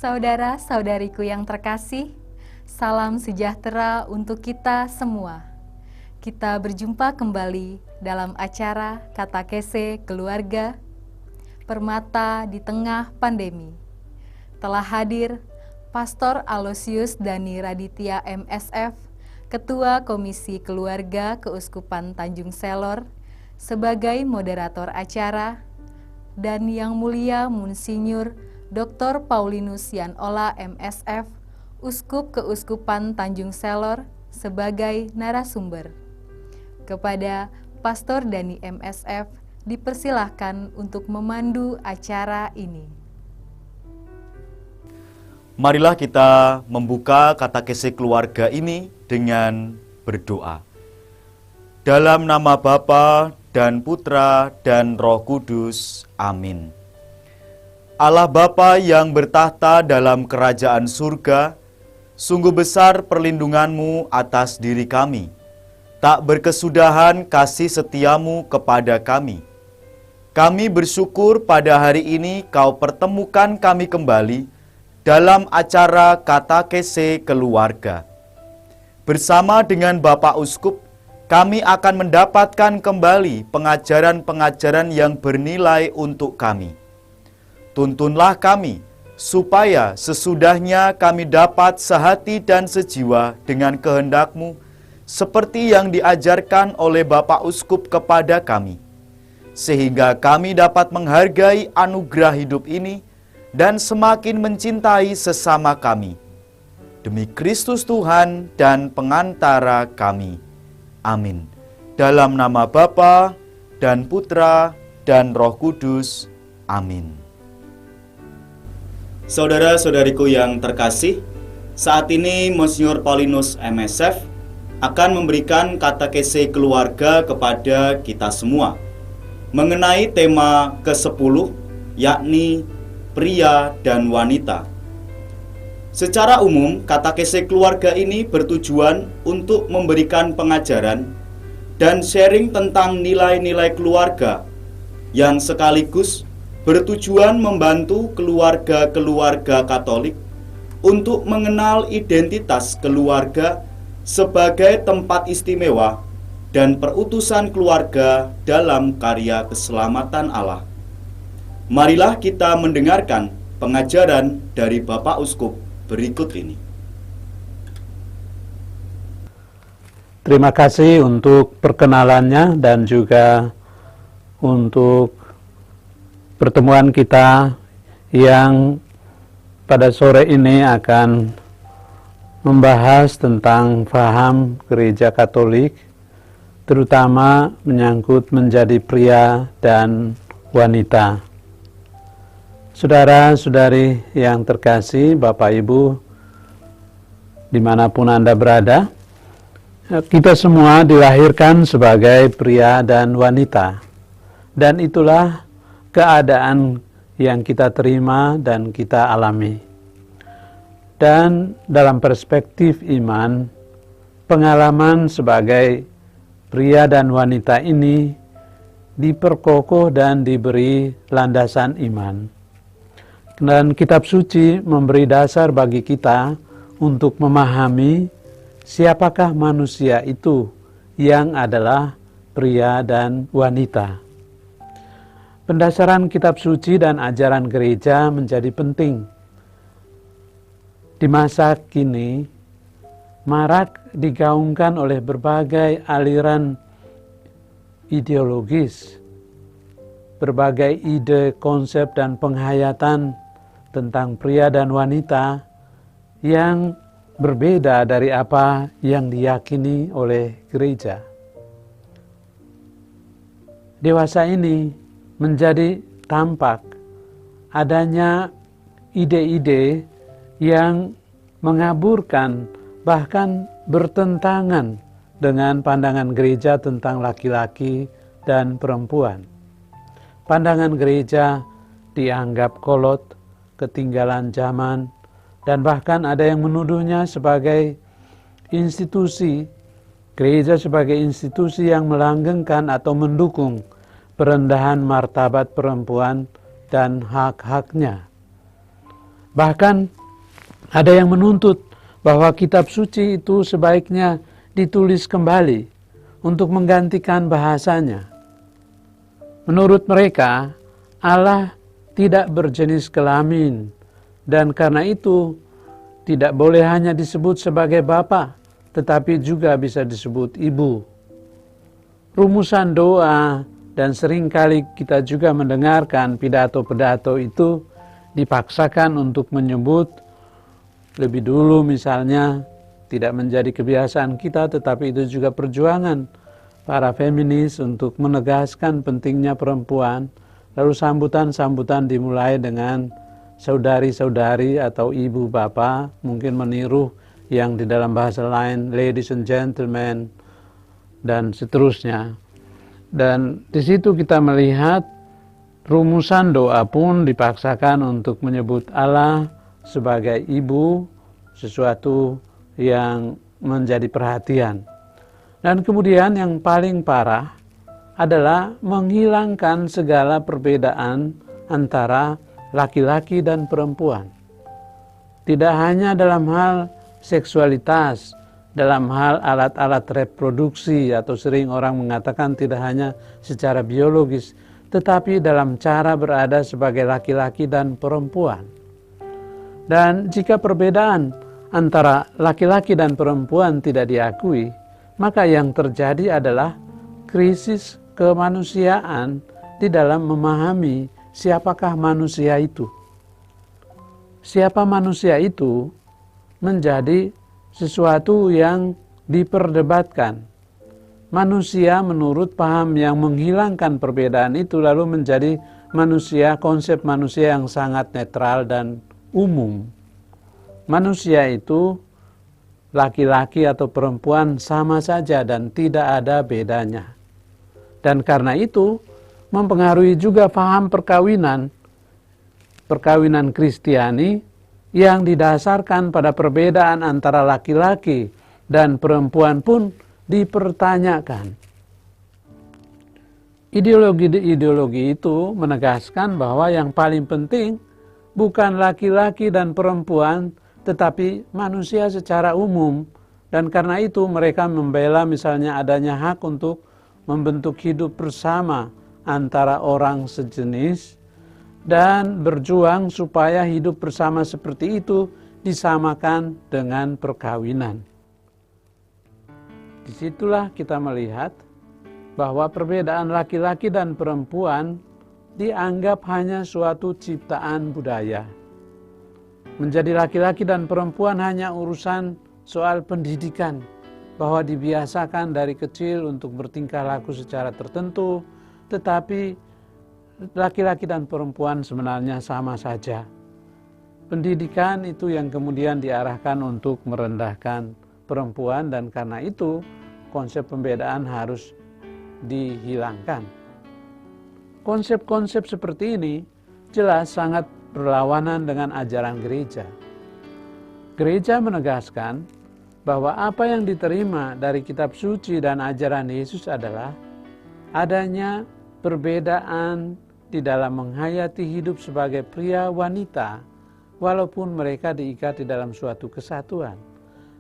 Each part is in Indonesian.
Saudara-saudariku yang terkasih, salam sejahtera untuk kita semua. Kita berjumpa kembali dalam acara Katakese Keluarga, Permata di Tengah Pandemi. Telah hadir Pastor Aloysius Dani Raditya MSF, Ketua Komisi Keluarga Keuskupan Tanjung Selor, sebagai moderator acara, dan Yang Mulia Monsinyur Dr. Paulinus Yan Ola MSF, Uskup Keuskupan Tanjung Selor, sebagai narasumber. Kepada Pastor Dani MSF dipersilahkan untuk memandu acara ini. Marilah kita membuka katekese keluarga ini dengan berdoa. Dalam nama Bapa dan Putra dan Roh Kudus. Amin. Allah Bapa yang bertahta dalam kerajaan surga, sungguh besar perlindungan-Mu atas diri kami. Tak berkesudahan kasih setiamu kepada kami. Kami bersyukur pada hari ini Kau pertemukan kami kembali dalam acara Katakese Keluarga. Bersama dengan Bapak Uskup, kami akan mendapatkan kembali pengajaran-pengajaran yang bernilai untuk kami. Tuntunlah kami, supaya sesudahnya kami dapat sehati dan sejiwa dengan kehendak-Mu, seperti yang diajarkan oleh Bapak Uskup kepada kami, sehingga kami dapat menghargai anugerah hidup ini dan semakin mencintai sesama kami. Demi Kristus Tuhan dan pengantara kami. Amin. Dalam nama Bapa dan Putra dan Roh Kudus. Amin. Saudara-saudariku yang terkasih, saat ini Monsinyur Paulinus MSF akan memberikan katekese keluarga kepada kita semua mengenai tema ke-10, yakni pria dan wanita. Secara umum, katekese keluarga ini bertujuan untuk memberikan pengajaran dan sharing tentang nilai-nilai keluarga yang sekaligus bertujuan membantu keluarga-keluarga Katolik untuk mengenal identitas keluarga sebagai tempat istimewa dan perutusan keluarga dalam karya keselamatan Allah. Marilah kita mendengarkan pengajaran dari Bapak Uskup berikut ini. Terima kasih untuk perkenalannya dan juga untuk pertemuan kita yang pada sore ini akan membahas tentang faham gereja Katolik, terutama menyangkut menjadi pria dan wanita. Saudara-saudari yang terkasih, Bapak Ibu, dimanapun Anda berada, kita semua dilahirkan sebagai pria dan wanita. Dan itulah keadaan yang kita terima dan kita alami. Dan dalam perspektif iman, pengalaman sebagai pria dan wanita ini diperkokoh dan diberi landasan iman. Dan kitab suci memberi dasar bagi kita untuk memahami siapakah manusia itu yang adalah pria dan wanita. Pendasaran kitab suci dan ajaran gereja menjadi penting. Di masa kini, marak digaungkan oleh berbagai aliran ideologis, berbagai ide, konsep, dan penghayatan tentang pria dan wanita yang berbeda dari apa yang diyakini oleh gereja. Dewasa ini menjadi tampak adanya ide-ide yang mengaburkan bahkan bertentangan dengan pandangan gereja tentang laki-laki dan perempuan. Pandangan gereja dianggap kolot, ketinggalan zaman, dan bahkan ada yang menuduhnya sebagai institusi, gereja sebagai institusi yang melanggengkan atau mendukung perendahan martabat perempuan dan hak-haknya. Bahkan ada yang menuntut bahwa kitab suci itu sebaiknya ditulis kembali untuk menggantikan bahasanya. Menurut mereka, Allah tidak berjenis kelamin, dan karena itu tidak boleh hanya disebut sebagai Bapa, tetapi juga bisa disebut Ibu. Rumusan doa, dan seringkali kita juga mendengarkan pidato-pidato itu dipaksakan untuk menyebut lebih dulu, misalnya tidak menjadi kebiasaan kita, tetapi itu juga perjuangan para feminis untuk menegaskan pentingnya perempuan. Lalu sambutan-sambutan dimulai dengan saudari-saudari atau ibu bapak, mungkin meniru yang di dalam bahasa lain ladies and gentlemen, dan seterusnya. Dan di situ kita melihat rumusan doa pun dipaksakan untuk menyebut Allah sebagai ibu, sesuatu yang menjadi perhatian. Dan kemudian yang paling parah adalah menghilangkan segala perbedaan antara laki-laki dan perempuan. Tidak hanya dalam hal seksualitas, dalam hal alat-alat reproduksi, atau sering orang mengatakan tidak hanya secara biologis, tetapi dalam cara berada sebagai laki-laki dan perempuan. Dan jika perbedaan antara laki-laki dan perempuan tidak diakui, maka yang terjadi adalah krisis kemanusiaan di dalam memahami siapakah manusia itu. Siapa manusia itu menjadi sesuatu yang diperdebatkan. Manusia menurut paham yang menghilangkan perbedaan itu lalu menjadi manusia, konsep manusia yang sangat netral dan umum. Manusia itu laki-laki atau perempuan sama saja dan tidak ada bedanya. Dan karena itu mempengaruhi juga paham perkawinan Kristiani yang didasarkan pada perbedaan antara laki-laki dan perempuan pun dipertanyakan. Ideologi itu menegaskan bahwa yang paling penting bukan laki-laki dan perempuan, tetapi manusia secara umum. Dan karena itu mereka membela misalnya adanya hak untuk membentuk hidup bersama antara orang sejenis dan berjuang supaya hidup bersama seperti itu disamakan dengan perkawinan. Disitulah kita melihat bahwa perbedaan laki-laki dan perempuan dianggap hanya suatu ciptaan budaya. Menjadi laki-laki dan perempuan hanya urusan soal pendidikan, bahwa dibiasakan dari kecil untuk bertingkah laku secara tertentu, tetapi laki-laki dan perempuan sebenarnya sama saja. Pendidikan itu yang kemudian diarahkan untuk merendahkan perempuan, dan karena itu konsep pembedaan harus dihilangkan. Konsep-konsep seperti ini jelas sangat berlawanan dengan ajaran gereja. Gereja menegaskan bahwa apa yang diterima dari kitab suci dan ajaran Yesus adalah adanya perbedaan di dalam menghayati hidup sebagai pria wanita, walaupun mereka diikat di dalam suatu kesatuan.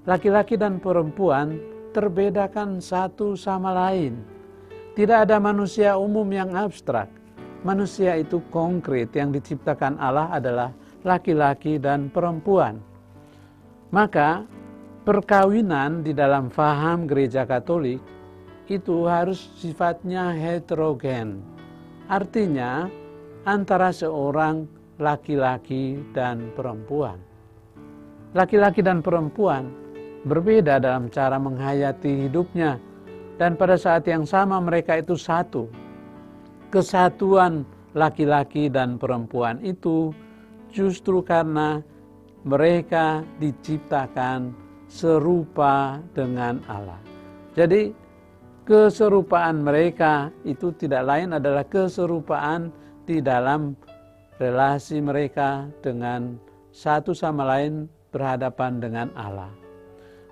Laki-laki dan perempuan terbedakan satu sama lain. Tidak ada manusia umum yang abstrak. Manusia itu konkret, yang diciptakan Allah adalah laki-laki dan perempuan. Maka perkawinan di dalam faham gereja Katolik itu harus sifatnya heterogen. Artinya antara seorang laki-laki dan perempuan. Laki-laki dan perempuan berbeda dalam cara menghayati hidupnya, dan pada saat yang sama mereka itu satu. Kesatuan laki-laki dan perempuan itu justru karena mereka diciptakan serupa dengan Allah. Jadi keserupaan mereka itu tidak lain adalah keserupaan di dalam relasi mereka dengan satu sama lain berhadapan dengan Allah.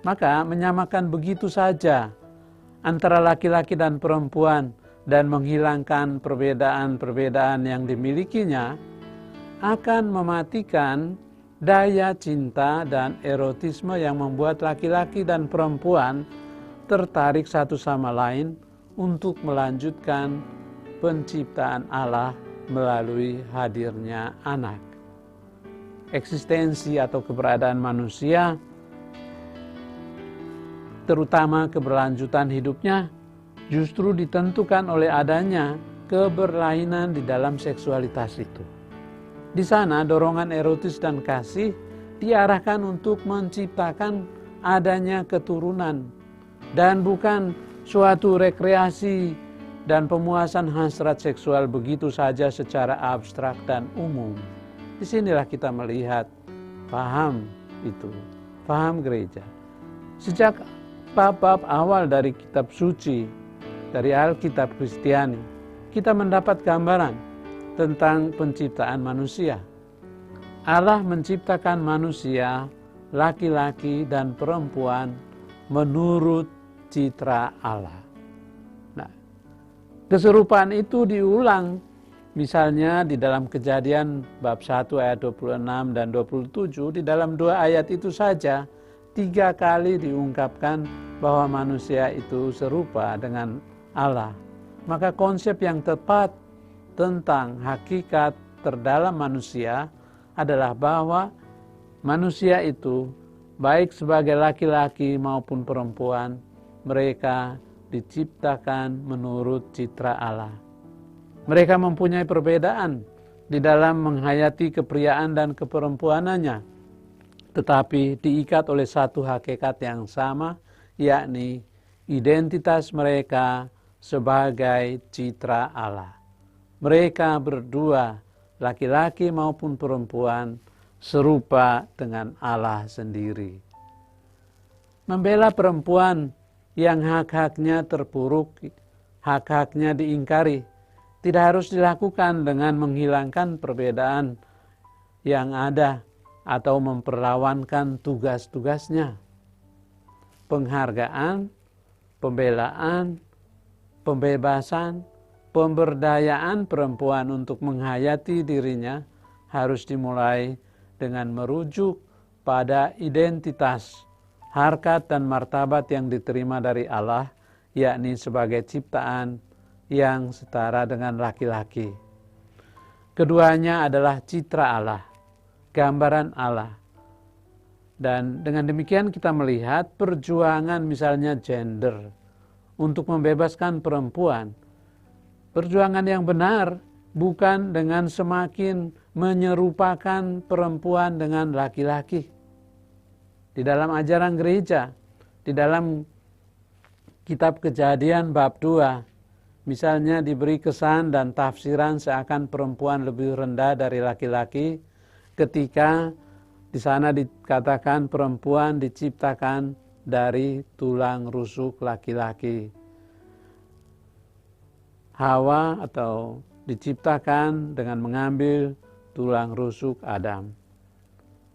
Maka menyamakan begitu saja antara laki-laki dan perempuan dan menghilangkan perbedaan-perbedaan yang dimilikinya akan mematikan daya cinta dan erotisme yang membuat laki-laki dan perempuan tertarik satu sama lain untuk melanjutkan penciptaan Allah melalui hadirnya anak. Eksistensi atau keberadaan manusia, terutama keberlanjutan hidupnya, justru ditentukan oleh adanya keberlainan di dalam seksualitas itu. Di sana dorongan erotis dan kasih diarahkan untuk menciptakan adanya keturunan dan bukan suatu rekreasi dan pemuasan hasrat seksual begitu saja secara abstrak dan umum. Disinilah kita melihat paham itu, paham gereja. Sejak bab-bab awal dari kitab suci, dari Alkitab Kristiani, kita mendapat gambaran tentang penciptaan manusia. Allah menciptakan manusia, laki-laki dan perempuan menurut citra Allah. Nah, keserupaan itu diulang misalnya di dalam Kejadian bab 1 ayat 26 dan 27, di dalam 2 ayat itu saja 3 kali diungkapkan bahwa manusia itu serupa dengan Allah. Maka konsep yang tepat tentang hakikat terdalam manusia adalah bahwa manusia itu baik sebagai laki-laki maupun perempuan, mereka diciptakan menurut citra Allah. Mereka mempunyai perbedaan di dalam menghayati kepriaan dan keperempuanannya, tetapi diikat oleh satu hakikat yang sama, yakni identitas mereka sebagai citra Allah. Mereka berdua, laki-laki maupun perempuan, serupa dengan Allah sendiri. Membela perempuan yang hak-haknya terpuruk, hak-haknya diingkari, tidak harus dilakukan dengan menghilangkan perbedaan yang ada atau memperlawankan tugas-tugasnya. Penghargaan, pembelaan, pembebasan, pemberdayaan perempuan untuk menghayati dirinya harus dimulai dengan merujuk pada identitas, harkat dan martabat yang diterima dari Allah, yakni sebagai ciptaan yang setara dengan laki-laki. Keduanya adalah citra Allah, gambaran Allah. Dan dengan demikian kita melihat perjuangan misalnya gender untuk membebaskan perempuan. Perjuangan yang benar bukan dengan semakin menyerupakan perempuan dengan laki-laki. Di dalam ajaran gereja, di dalam kitab Kejadian bab 2, misalnya diberi kesan dan tafsiran seakan perempuan lebih rendah dari laki-laki, ketika di sana dikatakan perempuan diciptakan dari tulang rusuk laki-laki. Hawa atau diciptakan dengan mengambil tulang rusuk Adam.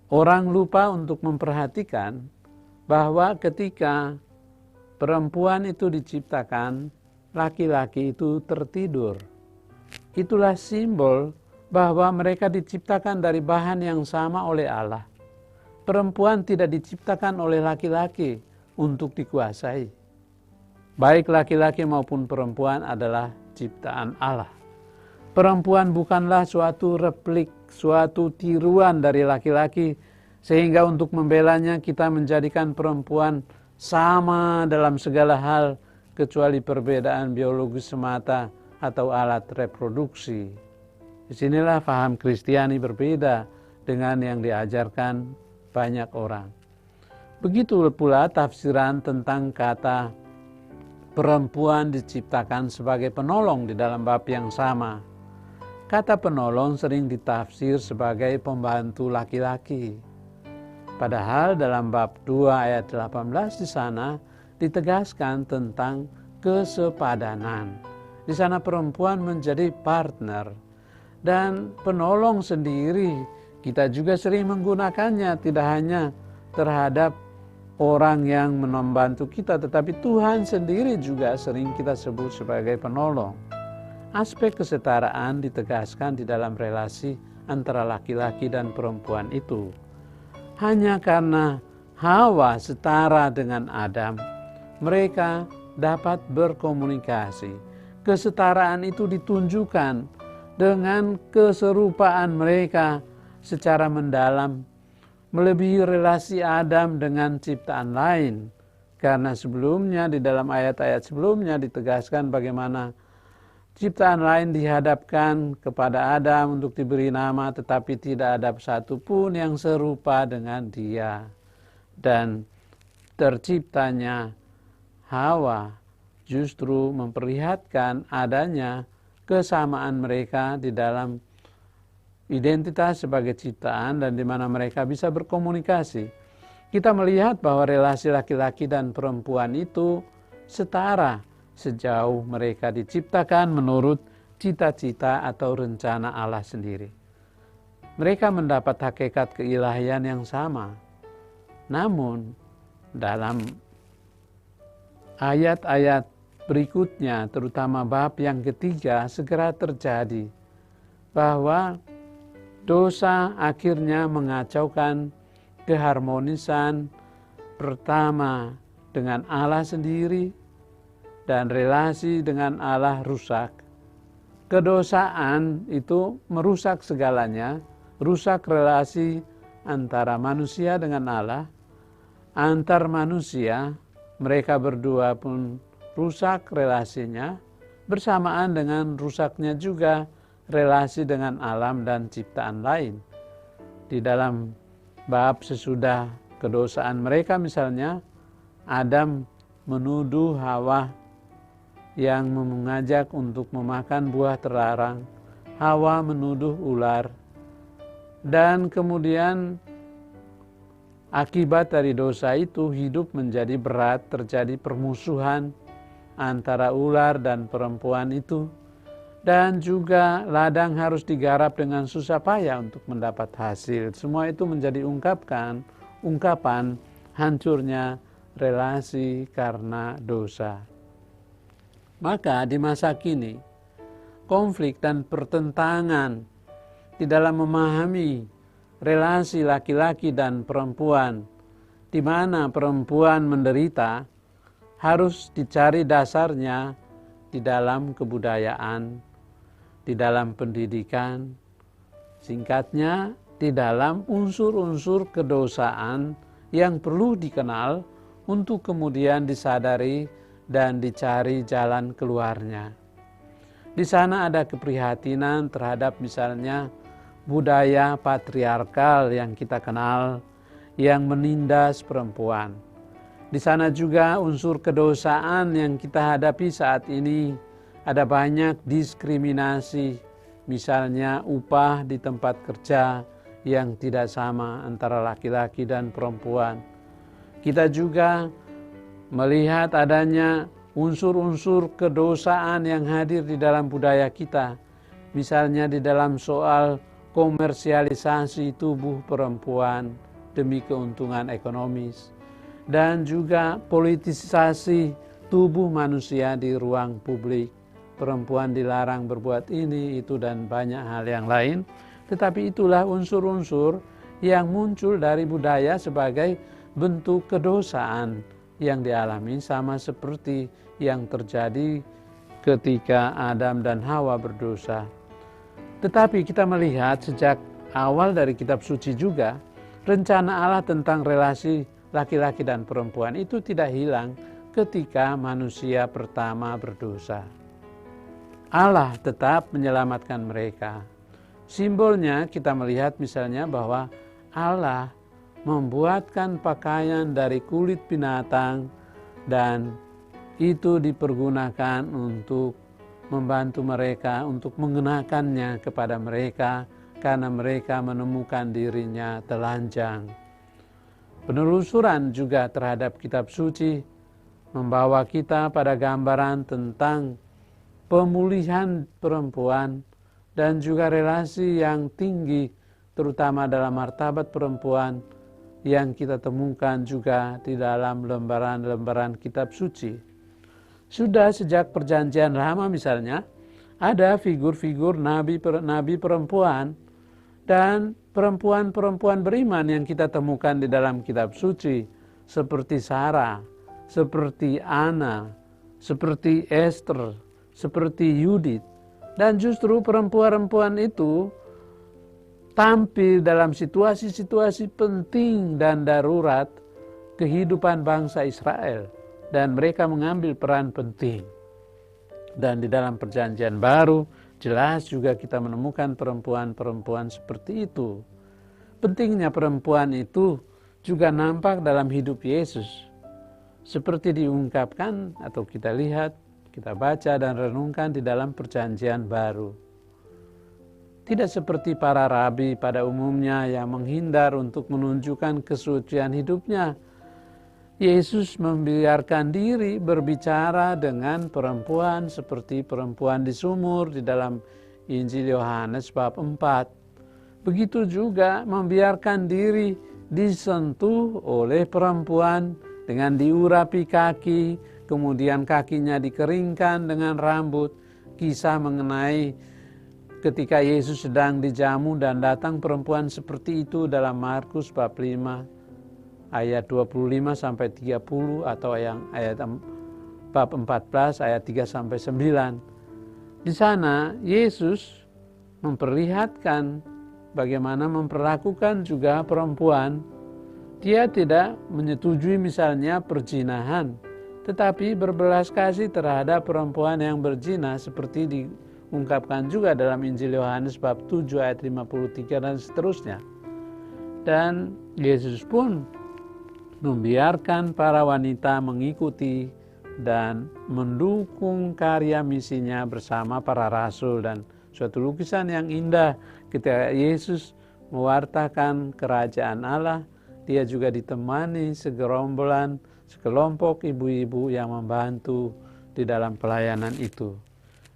Orang lupa untuk memperhatikan bahwa ketika perempuan itu diciptakan, laki-laki itu tertidur. Itulah simbol bahwa mereka diciptakan dari bahan yang sama oleh Allah. Perempuan tidak diciptakan oleh laki-laki untuk dikuasai. Baik laki-laki maupun perempuan adalah ciptaan Allah. Perempuan bukanlah suatu replik, suatu tiruan dari laki-laki, sehingga untuk membelanya kita menjadikan perempuan sama dalam segala hal, kecuali perbedaan biologis semata atau alat reproduksi. Disinilah paham Kristiani berbeda dengan yang diajarkan banyak orang. Begitu pula tafsiran tentang kata perempuan diciptakan sebagai penolong di dalam bab yang sama. Kata penolong sering ditafsir sebagai pembantu laki-laki. Padahal dalam bab 2 ayat 18 di sana ditegaskan tentang kesepadanan. Di sana perempuan menjadi partner. Dan penolong sendiri kita juga sering menggunakannya, tidak hanya terhadap orang yang membantu kita, tetapi Tuhan sendiri juga sering kita sebut sebagai penolong. Aspek kesetaraan ditegaskan di dalam relasi antara laki-laki dan perempuan itu. hanya karena Hawa setara dengan Adam, mereka dapat berkomunikasi. Kesetaraan itu ditunjukkan dengan keserupaan mereka secara mendalam, melebihi relasi Adam dengan ciptaan lain. Karena sebelumnya, di dalam ayat-ayat sebelumnya ditegaskan bagaimana ciptaan lain dihadapkan kepada Adam untuk diberi nama, tetapi tidak ada satupun yang serupa dengan dia. Dan terciptanya Hawa justru memperlihatkan adanya kesamaan mereka di dalam identitas sebagai ciptaan dan di mana mereka bisa berkomunikasi. Kita melihat bahwa relasi laki-laki dan perempuan itu setara sejauh mereka diciptakan menurut cita-cita atau rencana Allah sendiri. Mereka mendapat hakikat keilahian yang sama. Namun, dalam ayat-ayat berikutnya, terutama bab yang ketiga, segera terjadi bahwa dosa akhirnya mengacaukan keharmonisan pertama dengan Allah sendiri, dan relasi dengan Allah rusak. Kedosaan itu merusak segalanya, rusak relasi antara manusia dengan Allah, antar manusia, mereka berdua pun rusak relasinya, bersamaan dengan rusaknya juga relasi dengan alam dan ciptaan lain. Di dalam bab sesudah kedosaan mereka misalnya, Adam menuduh Hawa yang mengajak untuk memakan buah terlarang. Hawa menuduh ular. Dan kemudian akibat dari dosa itu hidup menjadi berat, terjadi permusuhan antara ular dan perempuan itu. Dan juga ladang harus digarap dengan susah payah untuk mendapat hasil. Semua itu menjadi ungkapan hancurnya relasi karena dosa. Maka di masa kini, konflik dan pertentangan di dalam memahami relasi laki-laki dan perempuan, di mana perempuan menderita, harus dicari dasarnya di dalam kebudayaan, di dalam pendidikan, singkatnya di dalam unsur-unsur kedosaan yang perlu dikenal untuk kemudian disadari dan dicari jalan keluarnya. Di sana ada keprihatinan terhadap misalnya budaya patriarkal yang kita kenal, yang menindas perempuan. Di sana juga unsur kedosaan yang kita hadapi saat ini. Ada banyak diskriminasi, misalnya upah di tempat kerja yang tidak sama antara laki-laki dan perempuan. Kita juga melihat adanya unsur-unsur kedosaan yang hadir di dalam budaya kita. Misalnya di dalam soal komersialisasi tubuh perempuan demi keuntungan ekonomis. Dan juga politisasi tubuh manusia di ruang publik. Perempuan dilarang berbuat ini, itu, dan banyak hal yang lain. Tetapi itulah unsur-unsur yang muncul dari budaya sebagai bentuk kedosaan yang dialami, sama seperti yang terjadi ketika Adam dan Hawa berdosa. Tetapi kita melihat sejak awal dari kitab suci juga, rencana Allah tentang relasi laki-laki dan perempuan itu tidak hilang ketika manusia pertama berdosa. Allah tetap menyelamatkan mereka. Simbolnya kita melihat misalnya bahwa Allah membuatkan pakaian dari kulit binatang dan itu dipergunakan untuk membantu mereka, untuk mengenakannya kepada mereka karena mereka menemukan dirinya telanjang. Penelusuran juga terhadap kitab suci membawa kita pada gambaran tentang pemulihan perempuan dan juga relasi yang tinggi terutama dalam martabat perempuan yang kita temukan juga di dalam lembaran-lembaran kitab suci. Sudah sejak perjanjian lama misalnya, ada figur-figur nabi perempuan dan perempuan-perempuan beriman yang kita temukan di dalam kitab suci, seperti Sarah, seperti Ana, seperti Esther, seperti Yudit. Dan justru perempuan-perempuan itu tampil dalam situasi-situasi penting dan darurat kehidupan bangsa Israel. Dan mereka mengambil peran penting. Dan di dalam perjanjian baru, jelas juga kita menemukan perempuan-perempuan seperti itu. Pentingnya perempuan itu juga nampak dalam hidup Yesus. Seperti diungkapkan atau kita lihat, kita baca dan renungkan di dalam perjanjian baru. Tidak seperti para rabi pada umumnya yang menghindar untuk menunjukkan kesucian hidupnya. Yesus membiarkan diri berbicara dengan perempuan seperti perempuan di sumur di dalam Injil Yohanes bab 4. Begitu juga membiarkan diri disentuh oleh perempuan dengan diurapi kaki, kemudian kakinya dikeringkan dengan rambut. Kisah mengenai ketika Yesus sedang dijamu dan datang perempuan seperti itu dalam Markus bab 5. Ayat 25 sampai 30 atau ayat bab 14 ayat 3 sampai 9. Di sana Yesus memperlihatkan bagaimana memperlakukan juga perempuan. Dia tidak menyetujui misalnya perzinahan, tetapi berbelas kasih terhadap perempuan yang berzina seperti diungkapkan juga dalam Injil Yohanes bab 7 ayat 53 dan seterusnya. Dan Yesus pun membiarkan para wanita mengikuti dan mendukung karya misinya bersama para rasul. Dan suatu lukisan yang indah ketika Yesus mewartakan kerajaan Allah, dia juga ditemani sekelompok ibu-ibu yang membantu di dalam pelayanan itu.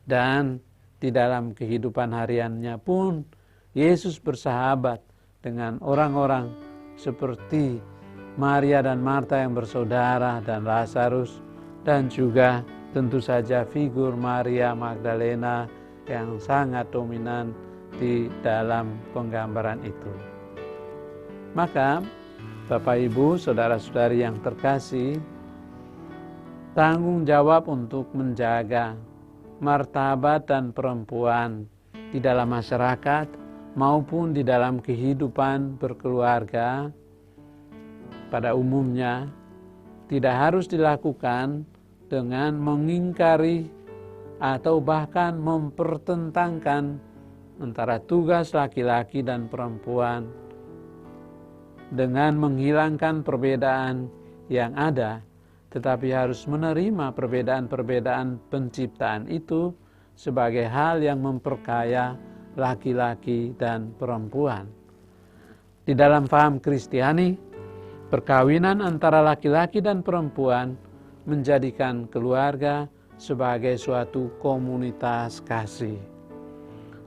Dan di dalam kehidupan hariannya pun Yesus bersahabat dengan orang-orang seperti Maria dan Marta yang bersaudara dan Lazarus, dan juga tentu saja figur Maria Magdalena yang sangat dominan di dalam penggambaran itu. Maka Bapak Ibu, saudara-saudari yang terkasih, tanggung jawab untuk menjaga martabat dan perempuan di dalam masyarakat maupun di dalam kehidupan berkeluarga pada umumnya tidak harus dilakukan dengan mengingkari atau bahkan mempertentangkan antara tugas laki-laki dan perempuan dengan menghilangkan perbedaan yang ada, tetapi harus menerima perbedaan-perbedaan penciptaan itu sebagai hal yang memperkaya laki-laki dan perempuan. Di dalam paham Kristiani, perkawinan antara laki-laki dan perempuan menjadikan keluarga sebagai suatu komunitas kasih.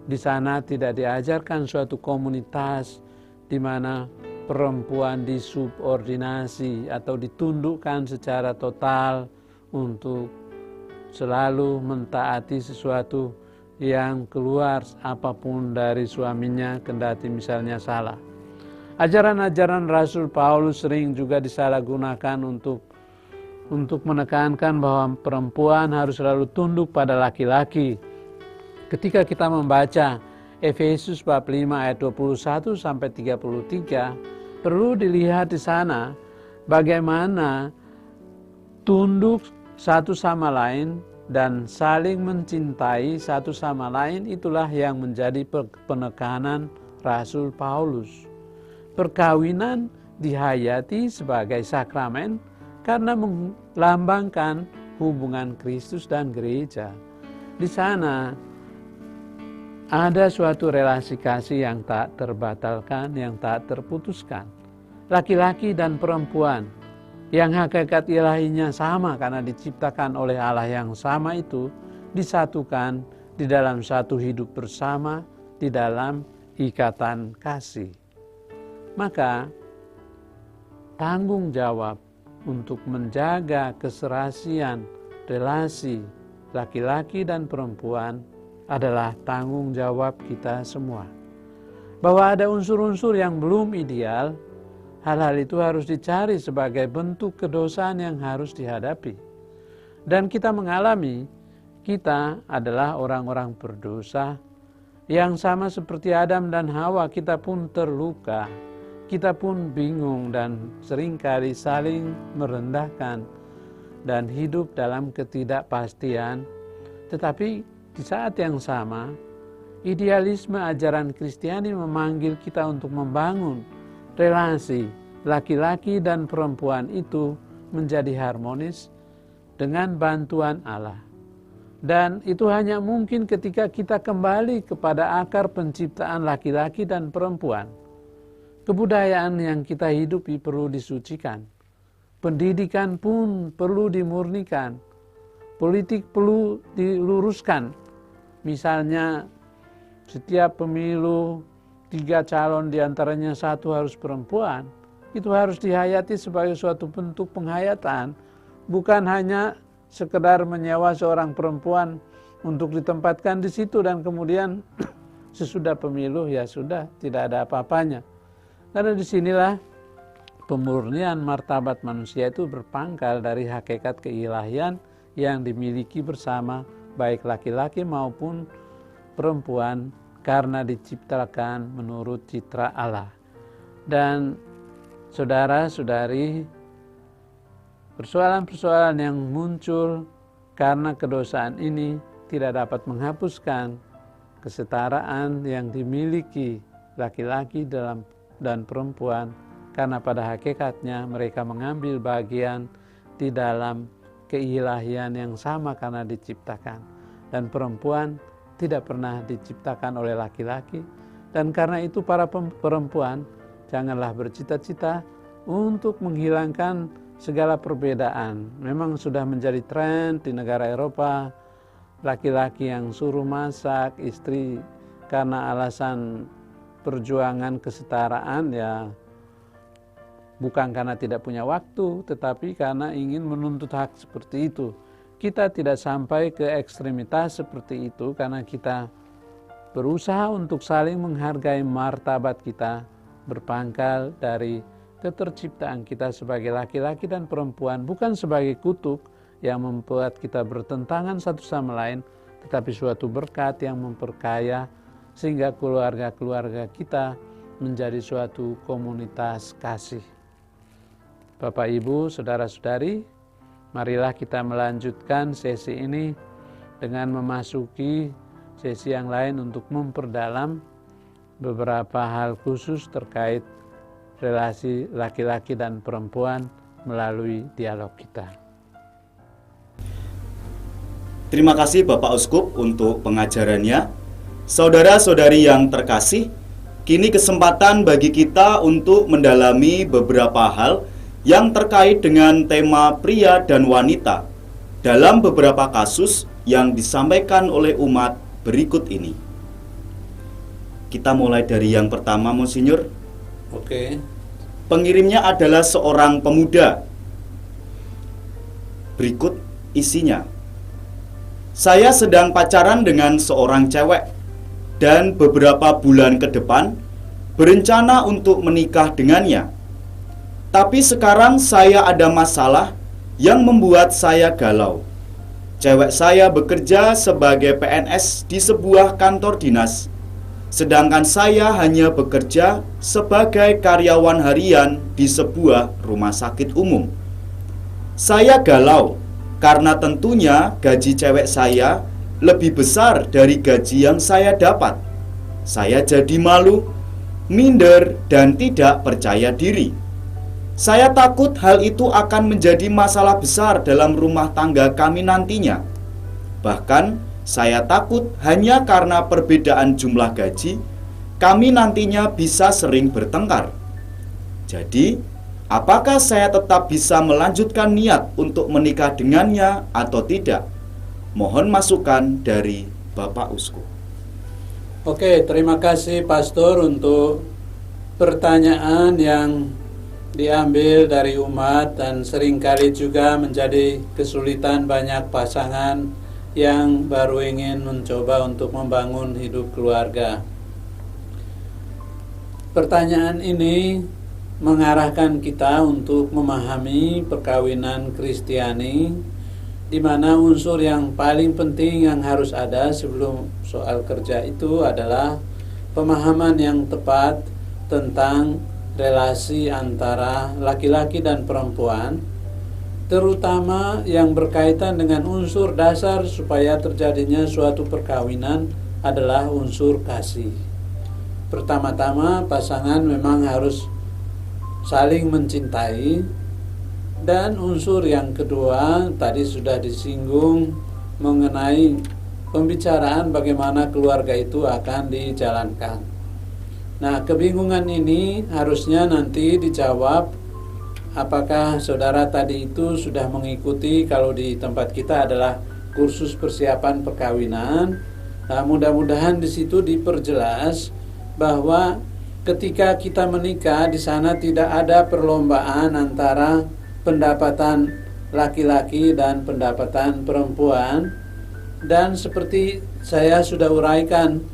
Di sana tidak diajarkan suatu komunitas di mana perempuan disubordinasi atau ditundukkan secara total untuk selalu mentaati sesuatu yang keluar apapun dari suaminya, kendati misalnya salah. Ajaran-ajaran Rasul Paulus sering juga disalahgunakan untuk menekankan bahwa perempuan harus selalu tunduk pada laki-laki. Ketika kita membaca Efesus bab 5 ayat 21 sampai 33, perlu dilihat di sana bagaimana tunduk satu sama lain dan saling mencintai satu sama lain, itulah yang menjadi penekanan Rasul Paulus. Perkawinan dihayati sebagai sakramen karena melambangkan hubungan Kristus dan gereja. Di sana ada suatu relasi kasih yang tak terbatalkan, yang tak terputuskan. Laki-laki dan perempuan yang hakikat ilahinya sama karena diciptakan oleh Allah yang sama itu disatukan di dalam satu hidup bersama di dalam ikatan kasih. Maka tanggung jawab untuk menjaga keserasian relasi laki-laki dan perempuan adalah tanggung jawab kita semua. bahwa ada unsur-unsur yang belum ideal, hal-hal itu harus dicari sebagai bentuk kedosaan yang harus dihadapi. Dan kita mengalami, kita adalah orang-orang berdosa yang sama seperti Adam dan Hawa, kita pun terluka, kita pun bingung dan seringkali saling merendahkan dan hidup dalam ketidakpastian. Tetapi di saat yang sama, idealisme ajaran Kristiani memanggil kita untuk membangun relasi laki-laki dan perempuan itu menjadi harmonis dengan bantuan Allah. Dan itu hanya mungkin ketika kita kembali kepada akar penciptaan laki-laki dan perempuan. Kebudayaan yang kita hidupi perlu disucikan. Pendidikan pun perlu dimurnikan. Politik perlu diluruskan. Misalnya setiap pemilu 3 calon diantaranya 1 harus perempuan. Itu harus dihayati sebagai suatu bentuk penghayatan. Bukan hanya sekedar menyewa seorang perempuan untuk ditempatkan di situ dan kemudian sesudah pemilu ya sudah, tidak ada apa-apanya. Karena disinilah pemurnian martabat manusia itu berpangkal dari hakikat keilahian yang dimiliki bersama baik laki-laki maupun perempuan karena diciptakan menurut citra Allah. Dan saudara-saudari, persoalan-persoalan yang muncul karena kedosaan ini tidak dapat menghapuskan kesetaraan yang dimiliki laki-laki dan perempuan, karena pada hakikatnya mereka mengambil bagian di dalam keilahian yang sama karena diciptakan. Dan perempuan tidak pernah diciptakan oleh laki-laki, dan karena itu para perempuan janganlah bercita-cita untuk menghilangkan segala perbedaan. Memang sudah menjadi tren di negara Eropa, laki-laki yang suruh masak, istri karena alasan perjuangan kesetaraan ya bukan karena tidak punya waktu, tetapi karena ingin menuntut hak seperti itu. Kita tidak sampai ke ekstremitas seperti itu karena kita berusaha untuk saling menghargai martabat kita berpangkal dari keterciptaan kita sebagai laki-laki dan perempuan, bukan sebagai kutuk yang membuat kita bertentangan satu sama lain, tetapi suatu berkat yang memperkaya sehingga keluarga-keluarga kita menjadi suatu komunitas kasih. Bapak, Ibu, saudara-saudari, marilah kita melanjutkan sesi ini dengan memasuki sesi yang lain untuk memperdalam beberapa hal khusus terkait relasi laki-laki dan perempuan melalui dialog kita. Terima kasih Bapak Uskup untuk pengajarannya. Saudara-saudari yang terkasih, kini kesempatan bagi kita untuk mendalami beberapa hal yang terkait dengan tema pria dan wanita dalam beberapa kasus yang disampaikan oleh umat berikut ini. Kita mulai dari yang pertama, Monsinyur. Oke. Pengirimnya adalah seorang pemuda. Berikut isinya. Saya sedang pacaran dengan seorang cewek dan beberapa bulan ke depan berencana untuk menikah dengannya. Tapi sekarang saya ada masalah yang membuat saya galau. Cewek saya bekerja sebagai PNS di sebuah kantor dinas, sedangkan saya hanya bekerja sebagai karyawan harian di sebuah rumah sakit umum. Saya galau karena tentunya gaji cewek saya lebih besar dari gaji yang saya dapat. Saya jadi malu, minder, dan tidak percaya diri. Saya takut hal itu akan menjadi masalah besar dalam rumah tangga kami nantinya. Bahkan, saya takut hanya karena perbedaan jumlah gaji, kami nantinya bisa sering bertengkar. Jadi, apakah saya tetap bisa melanjutkan niat untuk menikah dengannya atau tidak? Mohon masukan dari Bapak Uskup. Oke, terima kasih Pastor untuk pertanyaan yang diambil dari umat dan seringkali juga menjadi kesulitan banyak pasangan yang baru ingin mencoba untuk membangun hidup keluarga. Pertanyaan ini mengarahkan kita untuk memahami perkawinan Kristiani, di mana unsur yang paling penting yang harus ada sebelum soal kerja itu adalah pemahaman yang tepat tentang relasi antara laki-laki dan perempuan, terutama yang berkaitan dengan unsur dasar supaya terjadinya suatu perkawinan adalah unsur kasih. Pertama-tama pasangan memang harus saling mencintai, dan unsur yang kedua tadi sudah disinggung mengenai pembicaraan bagaimana keluarga itu akan dijalankan. Nah, kebingungan ini harusnya nanti dijawab. Apakah saudara tadi itu sudah mengikuti, kalau di tempat kita adalah kursus persiapan perkawinan. Nah, mudah-mudahan di situ diperjelas bahwa ketika kita menikah di sana tidak ada perlombaan antara pendapatan laki-laki dan pendapatan perempuan. Dan seperti saya sudah uraikan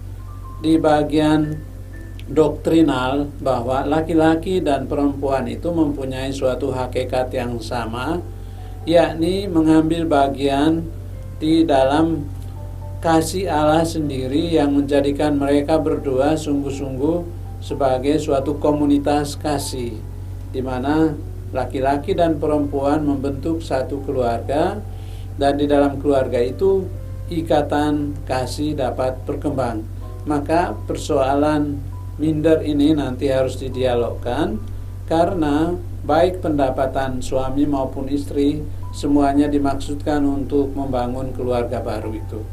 di bagian doktrinal bahwa laki-laki dan perempuan itu mempunyai suatu hakikat yang sama, yakni mengambil bagian di dalam kasih Allah sendiri yang menjadikan mereka berdua sungguh-sungguh sebagai suatu komunitas kasih, di mana laki-laki dan perempuan membentuk satu keluarga, dan di dalam keluarga itu ikatan kasih dapat berkembang. Maka persoalan minder ini nanti harus didialogkan, karena baik pendapatan suami maupun istri semuanya dimaksudkan untuk membangun keluarga baru itu.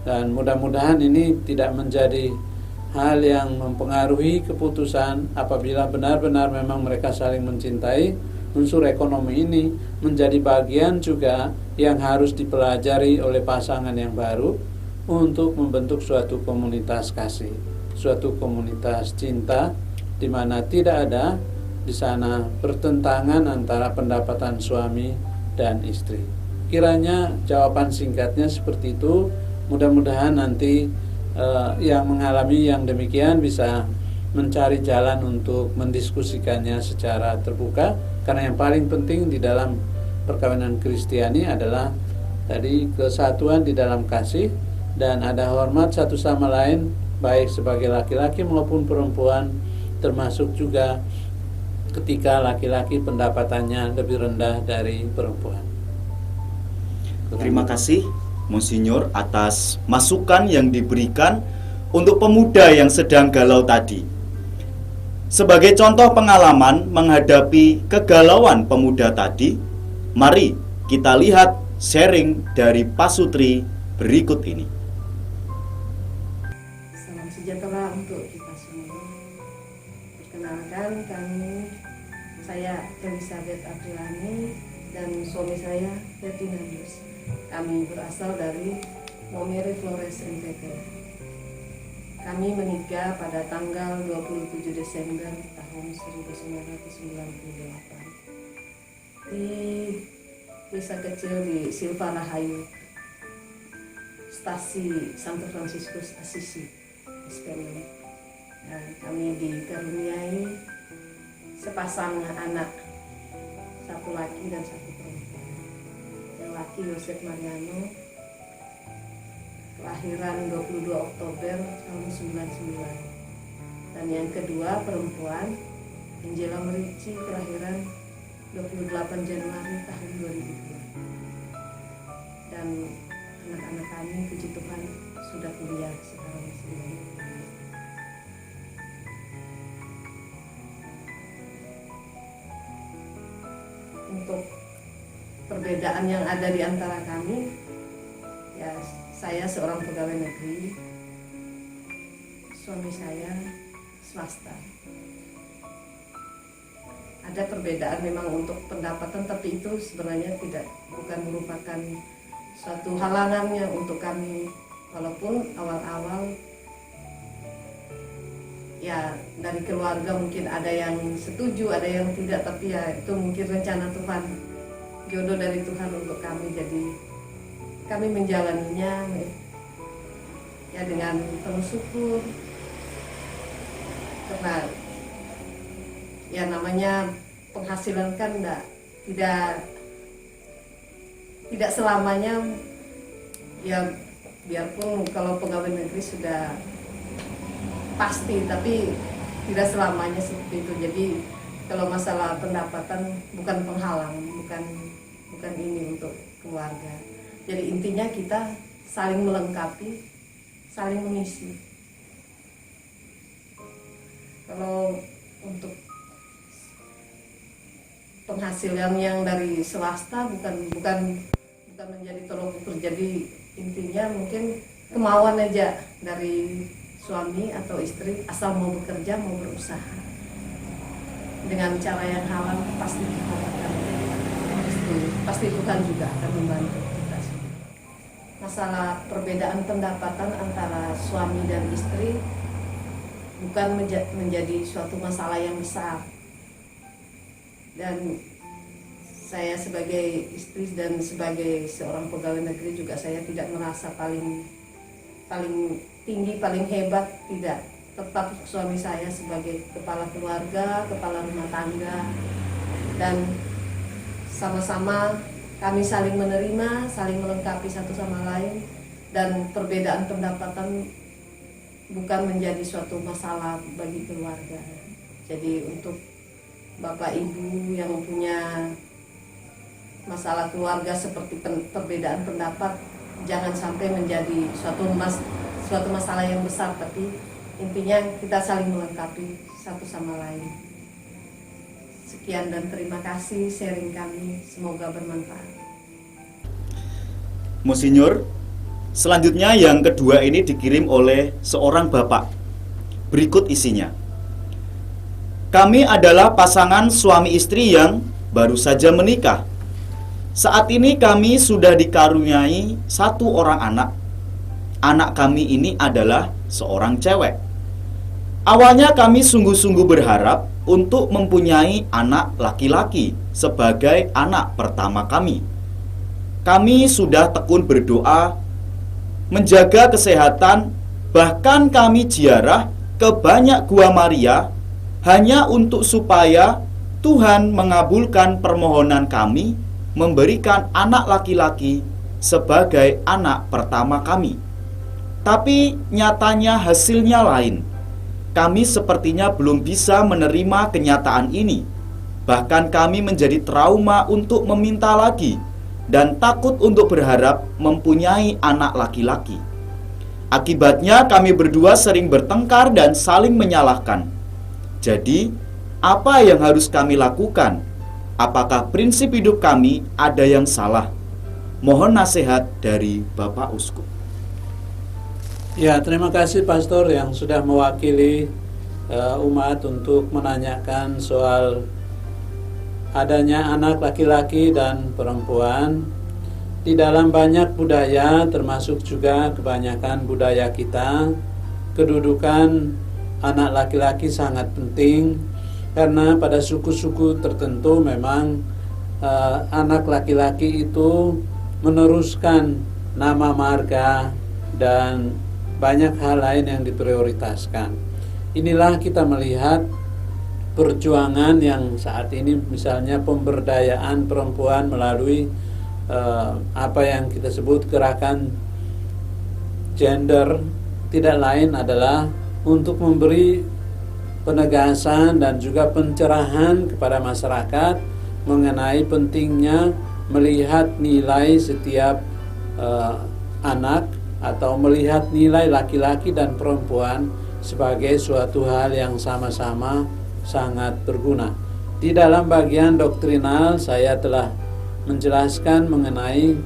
Dan mudah-mudahan ini tidak menjadi hal yang mempengaruhi keputusan apabila benar-benar memang mereka saling mencintai. Unsur ekonomi ini menjadi bagian juga yang harus dipelajari oleh pasangan yang baru untuk membentuk suatu komunitas kasih, suatu komunitas cinta, di mana tidak ada di sana pertentangan antara pendapatan suami dan istri. Kiranya jawaban singkatnya seperti itu. Mudah-mudahan nanti yang mengalami yang demikian bisa mencari jalan untuk mendiskusikannya secara terbuka, karena yang paling penting di dalam perkawinan Kristiani adalah tadi kesatuan di dalam kasih, dan ada hormat satu sama lain baik sebagai laki-laki maupun perempuan, termasuk juga ketika laki-laki pendapatannya lebih rendah dari perempuan. Terima kasih Monsinyur atas masukan yang diberikan untuk pemuda yang sedang galau tadi. Sebagai contoh pengalaman menghadapi kegalauan pemuda tadi, mari kita lihat sharing dari Pasutri berikut ini. Salam sejahtera untuk kita semua. Perkenalkan, saya Elizabeth Aprilani dan suami saya Ferdinandus. Kami berasal dari Momere Flores NTT. Kami menikah pada tanggal 27 Desember tahun 1998 di desa kecil di Silva Rahayu, stasi Santo Franciscus Assisi, Spanyol. Dan kami dikaruniai sepasang anak, satu laki dan satu perempuan. Yang laki Yosef Mariano, kelahiran 22 Oktober tahun 99. Dan yang kedua perempuan, Angela Merici, kelahiran 28 Januari tahun 2002. Dan anak-anak kami, puji Tuhan, sudah kuliah sekarang semua. Untuk perbedaan yang ada di antara kami, ya, saya seorang pegawai negeri, suami saya swasta. Ada perbedaan memang untuk pendapatan, tapi itu sebenarnya bukan merupakan suatu halangannya untuk kami, walaupun awal-awal ya dari keluarga mungkin ada yang setuju, ada yang tidak, tapi ya itu mungkin rencana Tuhan, jodoh dari Tuhan untuk kami. Jadi kami menjalaninya ya dengan penuh syukur, karena ya namanya penghasilan kan tidak selamanya, ya biarpun kalau pegawai negeri sudah pasti, tapi tidak selamanya seperti itu. Jadi kalau masalah pendapatan bukan penghalang, bukan ini untuk keluarga. Jadi intinya kita saling melengkapi, saling mengisi. Kalau untuk penghasilan yang dari swasta bukan menjadi tolok ukur. Jadi intinya mungkin kemauan aja dari suami atau istri, asal mau bekerja, mau berusaha dengan cara yang halal, pasti Tuhan akan pasti Tuhan juga akan membantu kita. Masalah perbedaan pendapatan antara suami dan istri bukan menjadi suatu masalah yang besar. Dan saya sebagai istri dan sebagai seorang pegawai negeri juga saya tidak merasa paling tinggi, paling hebat, tidak. Tetap suami saya sebagai kepala keluarga, kepala rumah tangga, dan sama-sama kami saling menerima, saling melengkapi satu sama lain, dan perbedaan pendapatan bukan menjadi suatu masalah bagi keluarga. Jadi untuk Bapak Ibu yang punya masalah keluarga seperti perbedaan pendapat, jangan sampai menjadi suatu masalah yang besar, tapi intinya kita saling melengkapi satu sama lain. Sekian dan terima kasih sharing kami, semoga bermanfaat. Monsinyur, selanjutnya yang kedua ini dikirim oleh seorang bapak. Berikut isinya. Kami adalah pasangan suami istri yang baru saja menikah. Saat ini kami sudah dikaruniai satu orang anak. Anak kami ini adalah seorang cewek. Awalnya kami sungguh-sungguh berharap untuk mempunyai anak laki-laki sebagai anak pertama kami. Kami sudah tekun berdoa, menjaga kesehatan, bahkan kami ziarah ke banyak gua Maria hanya untuk supaya Tuhan mengabulkan permohonan kami memberikan anak laki-laki sebagai anak pertama kami. Tapi nyatanya hasilnya lain. Kami sepertinya belum bisa menerima kenyataan ini. Bahkan kami menjadi trauma untuk meminta lagi dan takut untuk berharap mempunyai anak laki-laki. Akibatnya kami berdua sering bertengkar dan saling menyalahkan. Jadi, apa yang harus kami lakukan? Apakah prinsip hidup kami ada yang salah? Mohon nasihat dari Bapak Uskup. Ya, terima kasih Pastor yang sudah mewakili umat untuk menanyakan soal adanya anak laki-laki dan perempuan. Di dalam banyak budaya, termasuk juga kebanyakan budaya kita, kedudukan anak laki-laki sangat penting. Karena pada suku-suku tertentu memang anak laki-laki itu meneruskan nama marga dan banyak hal lain yang diprioritaskan. Inilah kita melihat perjuangan yang saat ini, misalnya pemberdayaan perempuan melalui apa yang kita sebut gerakan gender, tidak lain adalah untuk memberi penegasan dan juga pencerahan kepada masyarakat mengenai pentingnya melihat nilai setiap anak atau melihat nilai laki-laki dan perempuan sebagai suatu hal yang sama-sama sangat berguna. Di dalam bagian doktrinal saya telah menjelaskan mengenai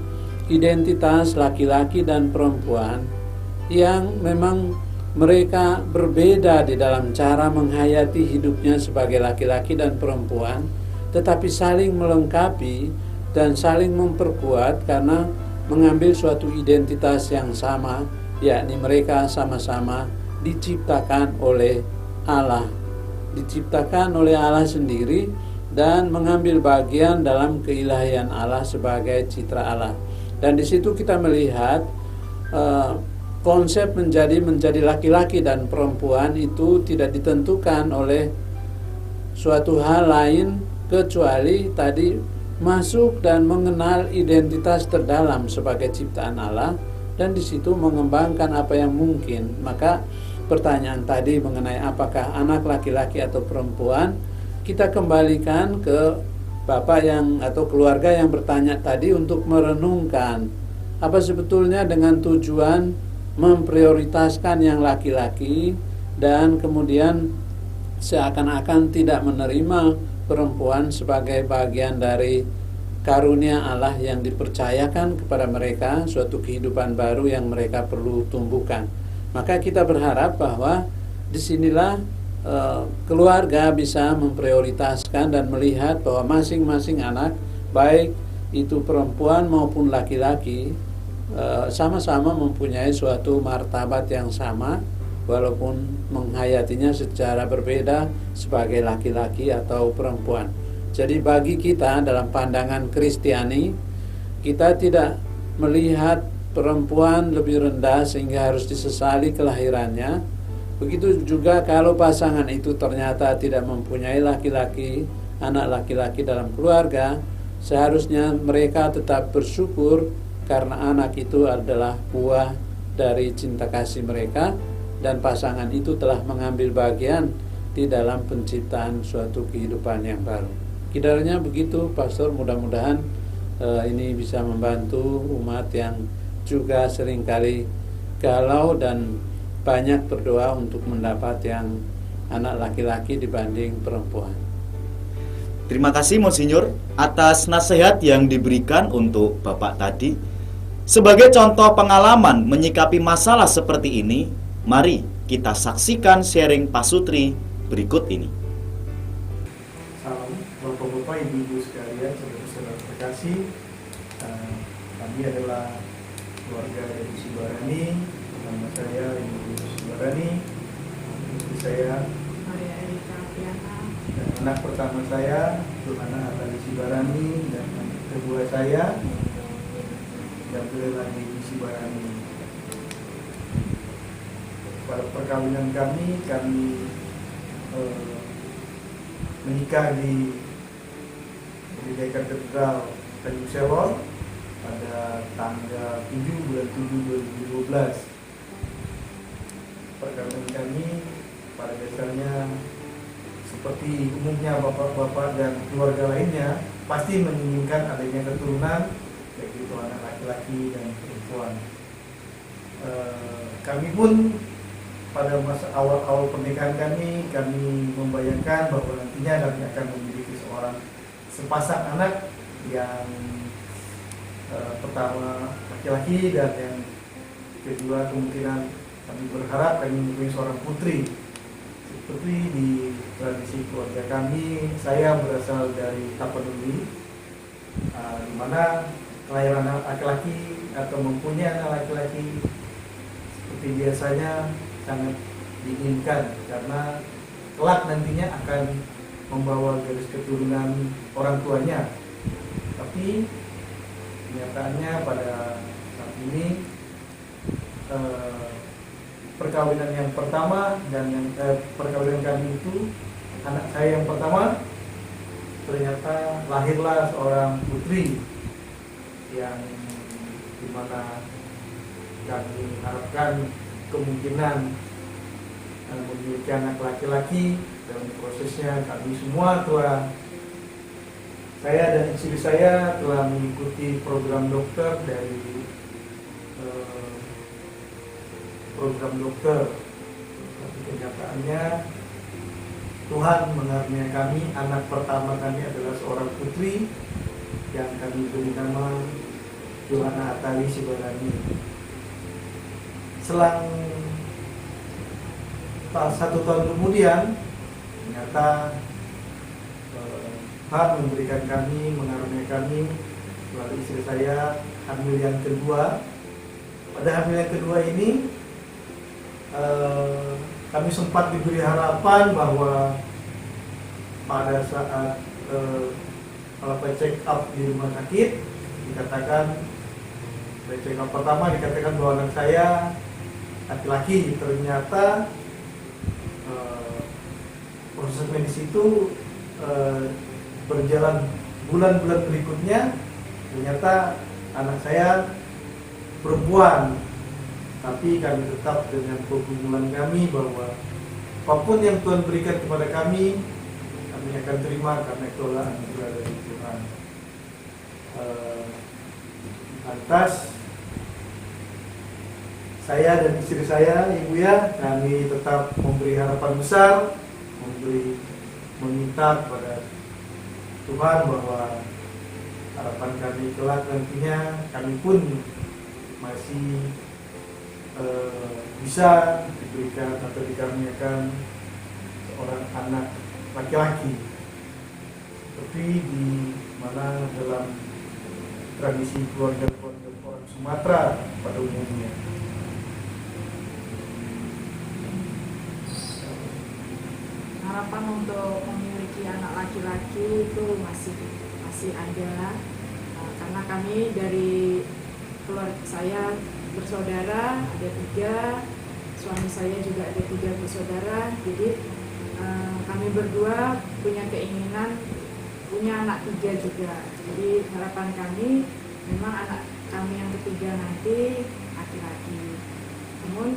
identitas laki-laki dan perempuan yang memang mereka berbeda di dalam cara menghayati hidupnya sebagai laki-laki dan perempuan, tetapi saling melengkapi dan saling memperkuat karena mengambil suatu identitas yang sama, yakni mereka sama-sama diciptakan oleh Allah. Diciptakan oleh Allah sendiri dan mengambil bagian dalam keilahian Allah sebagai citra Allah. Dan di situ kita melihat konsep menjadi laki-laki dan perempuan itu tidak ditentukan oleh suatu hal lain kecuali tadi masuk dan mengenal identitas terdalam sebagai ciptaan Allah, dan di situ mengembangkan apa yang mungkin. Maka pertanyaan tadi mengenai apakah anak laki-laki atau perempuan, kita kembalikan ke bapak yang atau keluarga yang bertanya tadi untuk merenungkan apa sebetulnya dengan tujuan memprioritaskan yang laki-laki dan kemudian seakan-akan tidak menerima perempuan sebagai bagian dari karunia Allah yang dipercayakan kepada mereka, suatu kehidupan baru yang mereka perlu tumbuhkan. Maka kita berharap bahwa disinilah keluarga bisa memprioritaskan dan melihat bahwa masing-masing anak, baik itu perempuan maupun laki-laki, sama-sama mempunyai suatu martabat yang sama, walaupun menghayatinya secara berbeda sebagai laki-laki atau perempuan. Jadi bagi kita dalam pandangan Kristiani, kita tidak melihat perempuan lebih rendah sehingga harus disesali kelahirannya. Begitu juga kalau pasangan itu ternyata tidak mempunyai laki-laki, anak laki-laki dalam keluarga, seharusnya mereka tetap bersyukur karena anak itu adalah buah dari cinta kasih mereka, dan pasangan itu telah mengambil bagian di dalam penciptaan suatu kehidupan yang baru. Kiranya begitu, Pastor. Mudah-mudahan ini bisa membantu umat yang juga seringkali galau dan banyak berdoa untuk mendapat yang anak laki-laki dibanding perempuan. Terima kasih Monsinyur atas nasihat yang diberikan untuk Bapak tadi. Sebagai contoh pengalaman menyikapi masalah seperti ini, mari kita saksikan sharing Pak Sutri berikut ini. Salam Bapak-Bapak, Ibu-Ibu sekalian, saudara-saudara terkasih. Kami adalah keluarga dari Sibarani. Nama saya Ibu Sibarani, istri saya Maria Erika Piana, dan anak pertama saya Johanna Atali Sibarani, dan anak kedua saya Gabriela Dewi Sibarani. Pada perkawinan kami menikah di Gereja Katedral Tanjung Selor pada tanggal 7 bulan 7 2012. Perkawinan kami pada dasarnya seperti umumnya bapak-bapak dan keluarga lainnya pasti menginginkan adanya keturunan, baik itu anak laki-laki dan perempuan. Kami pun pada masa awal-awal pernikahan kami membayangkan bahwa nantinya kami akan memiliki sepasang anak yang pertama laki-laki dan yang kedua kemungkinan kami berharap kami mempunyai seorang putri. Seperti di tradisi keluarga kami, saya berasal dari Tapanuli, di mana kelahiran anak laki-laki atau mempunyai anak laki-laki seperti biasanya sangat diinginkan karena kelak nantinya akan membawa garis keturunan orang tuanya. Tapi kenyataannya pada saat ini perkawinan yang pertama dan perkawinan kami itu, anak saya yang pertama ternyata lahirlah seorang putri yang dimana kami harapkan kemungkinan memiliki anak laki-laki. Dalam prosesnya kami semua saya dan istri saya telah mengikuti program dokter dari program dokter. Tapi kenyataannya Tuhan mengaruniai kami, anak pertama kami adalah seorang putri yang kami beri nama Johanna Atali Sibarani. Selang 1 tahun kemudian, ternyata Tuhan memberikan kami, mengaruniai kami melalui istri saya hamil yang kedua. Pada hamil yang kedua ini kami sempat diberi harapan bahwa pada saat check up di rumah sakit dikatakan, check up pertama dikatakan bahwa anak saya laki-laki. Ternyata proses medis itu berjalan bulan-bulan berikutnya, ternyata anak saya perempuan. Tapi kami tetap dengan pergumulan kami bahwa apapun yang Tuhan berikan kepada kami akan terima karena itu adalah anugerah dari Tuhan. Lantas saya dan istri saya, Ibu ya, kami tetap memberi harapan besar, meminta kepada Tuhan bahwa harapan kami kelak nantinya kami pun masih bisa diberikan atau dikaruniakan seorang anak laki-laki, seperti di mana dalam tradisi keluarga orang Sumatera pada umumnya. Harapan untuk memiliki anak laki-laki itu masih ada, karena kami dari keluarga saya bersaudara, ada 3, suami saya juga ada 3 bersaudara, jadi kami berdua punya keinginan punya anak 3 juga. Jadi harapan kami memang anak kami yang ketiga nanti laki-laki. Namun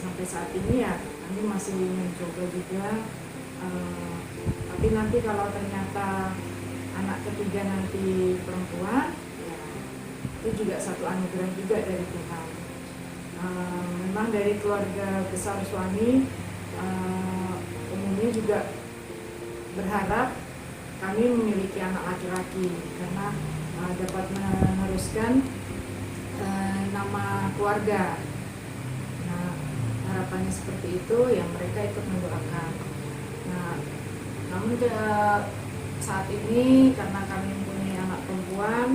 sampai saat ini ya kami masih mencoba juga, tapi nanti kalau ternyata anak ketiga nanti perempuan, ya itu juga satu anugerah juga dari Tuhan. Memang dari keluarga besar suami umumnya juga berharap kami memiliki anak laki-laki karena dapat meneruskan nama keluarga. Nah, harapannya seperti itu, yang mereka ikut mendoakan. Nah, namun saat ini karena kami mempunyai anak perempuan,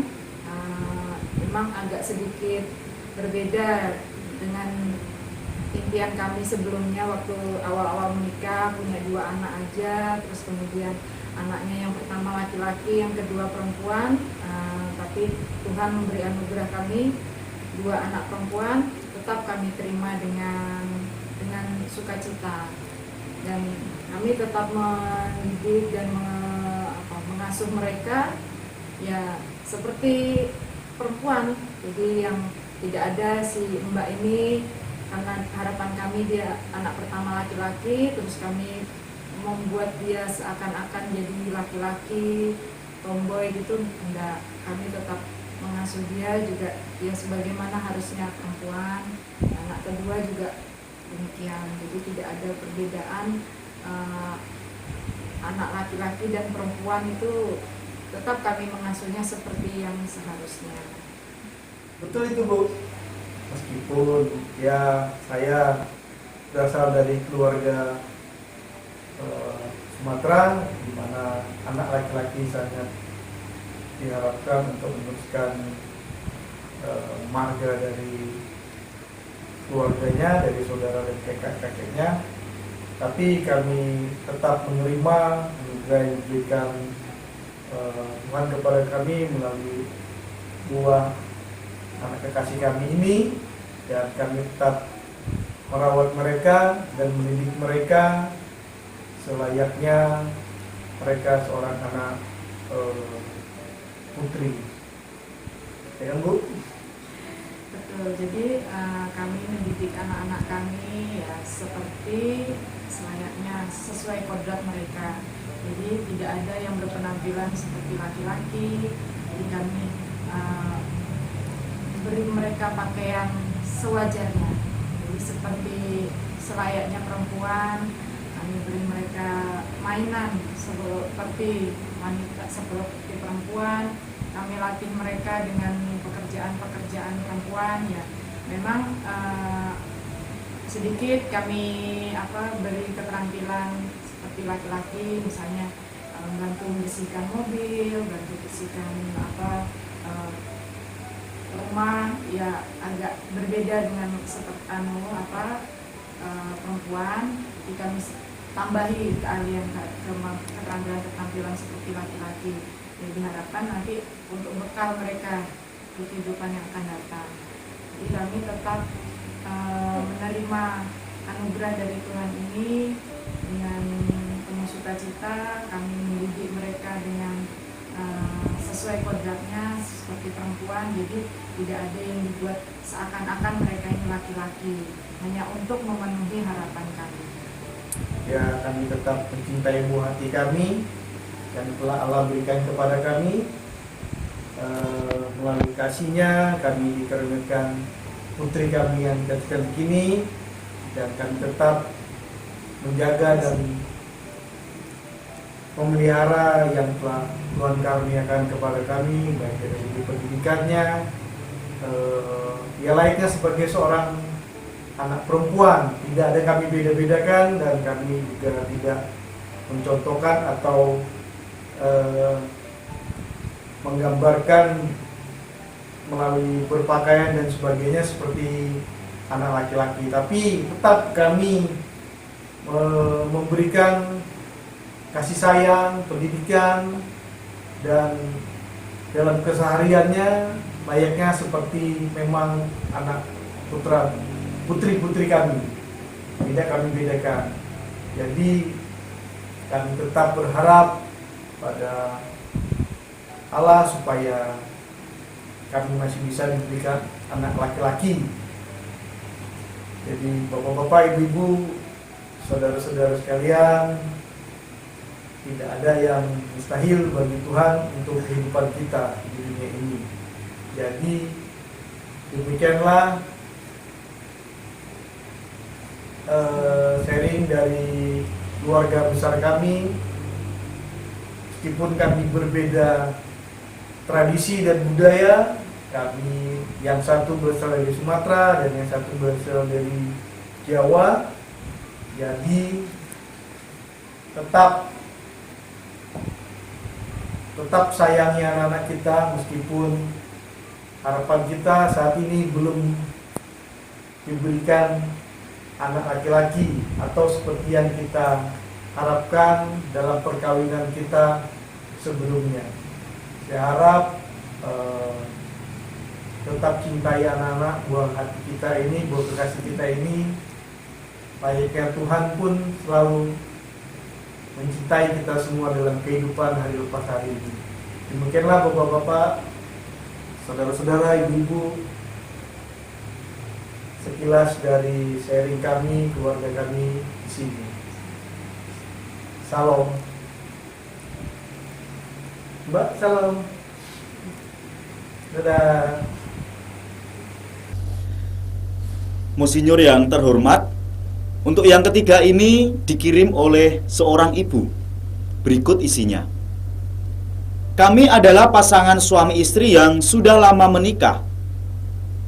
memang agak sedikit berbeda dengan impian kami sebelumnya waktu awal-awal menikah, punya 2 anak aja, terus kemudian anaknya yang pertama laki-laki, yang kedua perempuan. Tapi Tuhan memberi anugerah kami 2 anak perempuan, tetap kami terima dengan sukacita, dan kami tetap mendidik dan mengasuh mereka ya seperti perempuan. Jadi yang tidak ada si Mbak ini, karena harapan kami dia anak pertama laki-laki, terus kami membuat dia seakan-akan jadi laki-laki, tomboy gitu. Enggak, kami tetap mengasuh dia juga ya sebagaimana harusnya perempuan. Anak kedua juga demikian. Jadi tidak ada perbedaan anak laki-laki dan perempuan, itu tetap kami mengasuhnya seperti yang seharusnya. Betul itu, Bu. Meskipun ya saya berasal dari keluarga Sumatera, di mana anak laki-laki sangat diharapkan untuk meneruskan marga dari keluarganya, dari saudara dan kakek-kakeknya. Tapi kami tetap menerima anugerah yang diberikan Tuhan kepada kami melalui 2 anak kekasih kami ini, dan kami tetap merawat mereka dan mendidik mereka selayaknya mereka seorang anak putri. Ya kan, Bu? Betul, jadi kami mendidik anak-anak kami ya seperti selayaknya sesuai kodrat mereka. Jadi tidak ada yang berpenampilan seperti laki-laki. Jadi kami beri mereka pakaian sewajarnya. Jadi seperti selayaknya perempuan, kami beri mereka mainan seperti wanita, seperti perempuan. Kami latih mereka dengan pekerjaan-pekerjaan perempuan ya. Memang sedikit kami beri keterampilan seperti laki-laki, misalnya bantu membersihkan mobil, bantu bersihkan rumah, ya agak berbeda dengan seperti perempuan. Jadi kami tambahi keahlian keterampilan seperti laki-laki. Jadi diharapkan nanti untuk bekal mereka di kehidupan yang akan datang. Jadi kami tetap menerima anugerah dari Tuhan ini dengan kita, kami mendidik mereka dengan sesuai kodratnya seperti perempuan, jadi tidak ada yang dibuat seakan-akan mereka ini laki-laki, hanya untuk memenuhi harapan kami. Ya, kami tetap mencintai buah hati kami yang telah Allah berikan kepada kami. Melalui kasih-Nya kami dikaruniakan putri kami yang cantik ini, dan kami tetap menjaga dan memelihara yang telah Tuhan karuniakan kepada kami, baik dari segi pendidikannya, ya layaknya sebagai seorang anak perempuan. Tidak ada kami beda-bedakan, dan kami juga tidak mencontohkan atau menggambarkan melalui berpakaian dan sebagainya seperti anak laki-laki, tapi tetap kami memberikan kasih sayang, pendidikan, dan dalam kesehariannya layaknya seperti memang anak putri-putri kami. Tidak kami bedakan. Jadi kami tetap berharap pada Allah supaya kami masih bisa diberikan anak laki-laki. Jadi bapak-bapak, ibu-ibu, saudara-saudara sekalian, tidak ada yang mustahil bagi Tuhan untuk kehidupan kita di dunia ini. Jadi demikianlah sharing dari keluarga besar kami. Meskipun kami berbeda tradisi dan budaya, kami yang satu berasal dari Sumatera dan yang satu berasal dari Jawa, jadi tetap sayangi anak-anak kita, meskipun harapan kita saat ini belum diberikan anak laki-laki atau seperti yang kita harapkan dalam perkawinan kita sebelumnya. Saya harap tetap cintai anak-anak buah hati kita ini, buah kekasih kita ini. Layaknya Tuhan pun selalu mencintai kita semua dalam kehidupan hari lepas hari ini. Demikianlah bapak-bapak, saudara-saudara, ibu-ibu, sekilas dari sharing kami, keluarga kami di sini. Salam. Mbak, salam. Dadah. Monsinyur yang terhormat, untuk yang ketiga ini dikirim oleh seorang ibu. Berikut isinya. Kami adalah pasangan suami istri yang sudah lama menikah.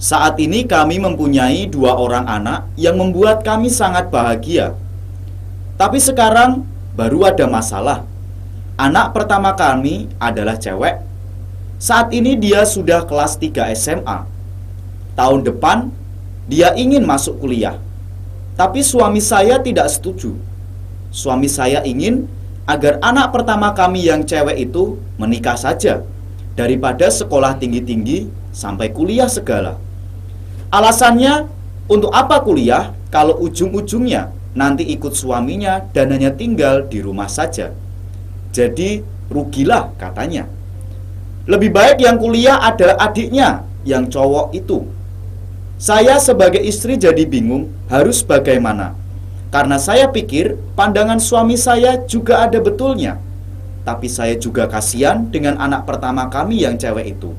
Saat ini kami mempunyai 2 orang anak yang membuat kami sangat bahagia. Tapi sekarang baru ada masalah. Anak pertama kami adalah cewek. Saat ini dia sudah kelas 3 SMA. Tahun depan dia ingin masuk kuliah. Tapi suami saya tidak setuju. Suami saya ingin agar anak pertama kami yang cewek itu menikah saja, daripada sekolah tinggi-tinggi sampai kuliah segala. Alasannya, untuk apa kuliah kalau ujung-ujungnya nanti ikut suaminya dan hanya tinggal di rumah saja. Jadi rugilah katanya. Lebih baik yang kuliah adalah adiknya yang cowok itu. Saya sebagai istri jadi bingung harus bagaimana. Karena saya pikir pandangan suami saya juga ada betulnya. Tapi saya juga kasihan dengan anak pertama kami yang cewek itu.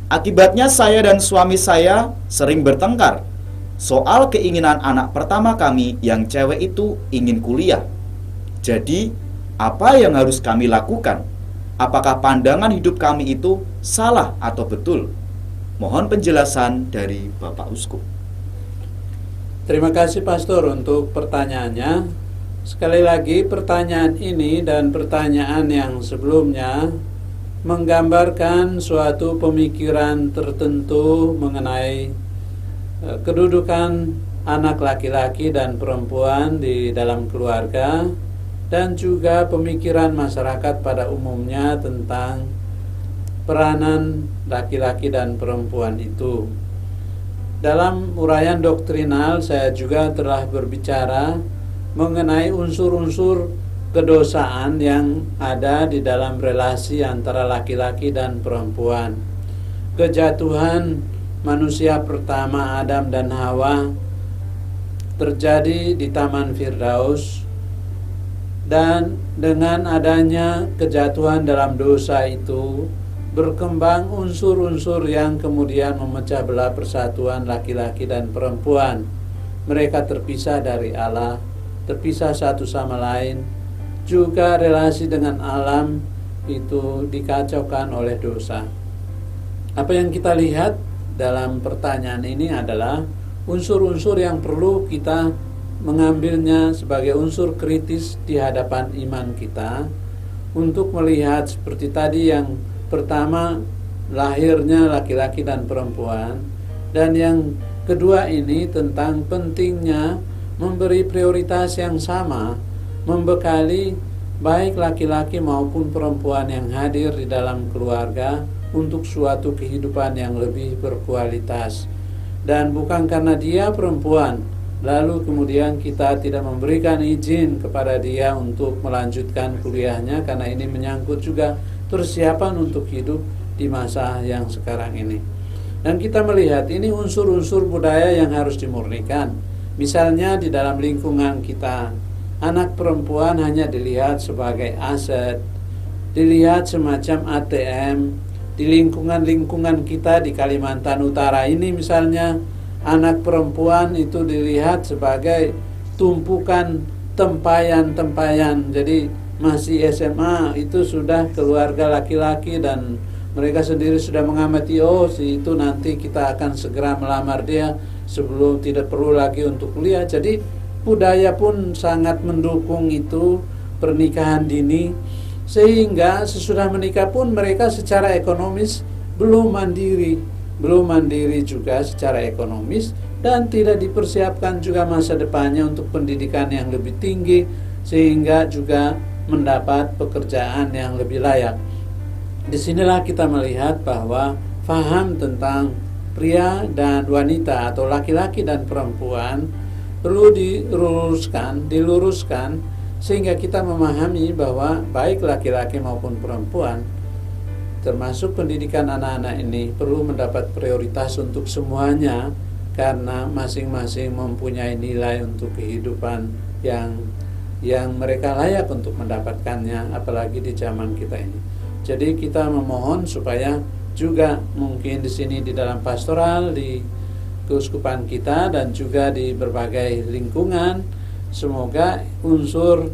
Akibatnya saya dan suami saya sering bertengkar soal keinginan anak pertama kami yang cewek itu ingin kuliah. Jadi, apa yang harus kami lakukan? Apakah pandangan hidup kami itu salah atau betul? Mohon penjelasan dari Bapak Uskup. Terima kasih Pastor untuk pertanyaannya. Sekali lagi pertanyaan ini dan pertanyaan yang sebelumnya menggambarkan suatu pemikiran tertentu mengenai kedudukan anak laki-laki dan perempuan di dalam keluarga, dan juga pemikiran masyarakat pada umumnya tentang peranan laki-laki dan perempuan itu. Dalam uraian doktrinal saya juga telah berbicara mengenai unsur-unsur kedosaan yang ada di dalam relasi antara laki-laki dan perempuan. Kejatuhan manusia pertama Adam dan Hawa terjadi di Taman Firdaus, dan dengan adanya kejatuhan dalam dosa itu berkembang unsur-unsur yang kemudian memecah belah persatuan laki-laki dan perempuan. Mereka terpisah dari Allah, terpisah satu sama lain. Juga relasi dengan alam itu dikacaukan oleh dosa. Apa yang kita lihat dalam pertanyaan ini adalah unsur-unsur yang perlu kita mengambilnya sebagai unsur kritis di hadapan iman kita, untuk melihat seperti tadi, yang pertama lahirnya laki-laki dan perempuan, dan yang kedua ini tentang pentingnya memberi prioritas yang sama, membekali baik laki-laki maupun perempuan yang hadir di dalam keluarga untuk suatu kehidupan yang lebih berkualitas. Dan bukan karena dia perempuan lalu kemudian kita tidak memberikan izin kepada dia untuk melanjutkan kuliahnya, karena ini menyangkut juga persiapan untuk hidup di masa yang sekarang ini. Dan kita melihat ini unsur-unsur budaya yang harus dimurnikan. Misalnya di dalam lingkungan kita, anak perempuan hanya dilihat sebagai aset, dilihat semacam ATM. Di lingkungan-lingkungan kita di Kalimantan Utara ini misalnya, anak perempuan itu dilihat sebagai tumpukan tempayan-tempayan. Jadi masih SMA itu sudah keluarga laki-laki, dan mereka sendiri sudah mengamati, oh si itu nanti kita akan segera melamar dia sebelum tidak perlu lagi untuk kuliah. Jadi budaya pun sangat mendukung itu, pernikahan dini, sehingga sesudah menikah pun mereka secara ekonomis belum mandiri juga secara ekonomis, dan tidak dipersiapkan juga masa depannya untuk pendidikan yang lebih tinggi, sehingga juga mendapat pekerjaan yang lebih layak. Disinilah kita melihat bahwa faham tentang pria dan wanita atau laki-laki dan perempuan perlu diluruskan, sehingga kita memahami bahwa baik laki-laki maupun perempuan, termasuk pendidikan anak-anak ini, perlu mendapat prioritas untuk semuanya, karena masing-masing mempunyai nilai untuk kehidupan yang mereka layak untuk mendapatkannya, apalagi di zaman kita ini. Jadi kita memohon supaya juga mungkin di sini di dalam pastoral, di keuskupan kita, dan juga di berbagai lingkungan, semoga unsur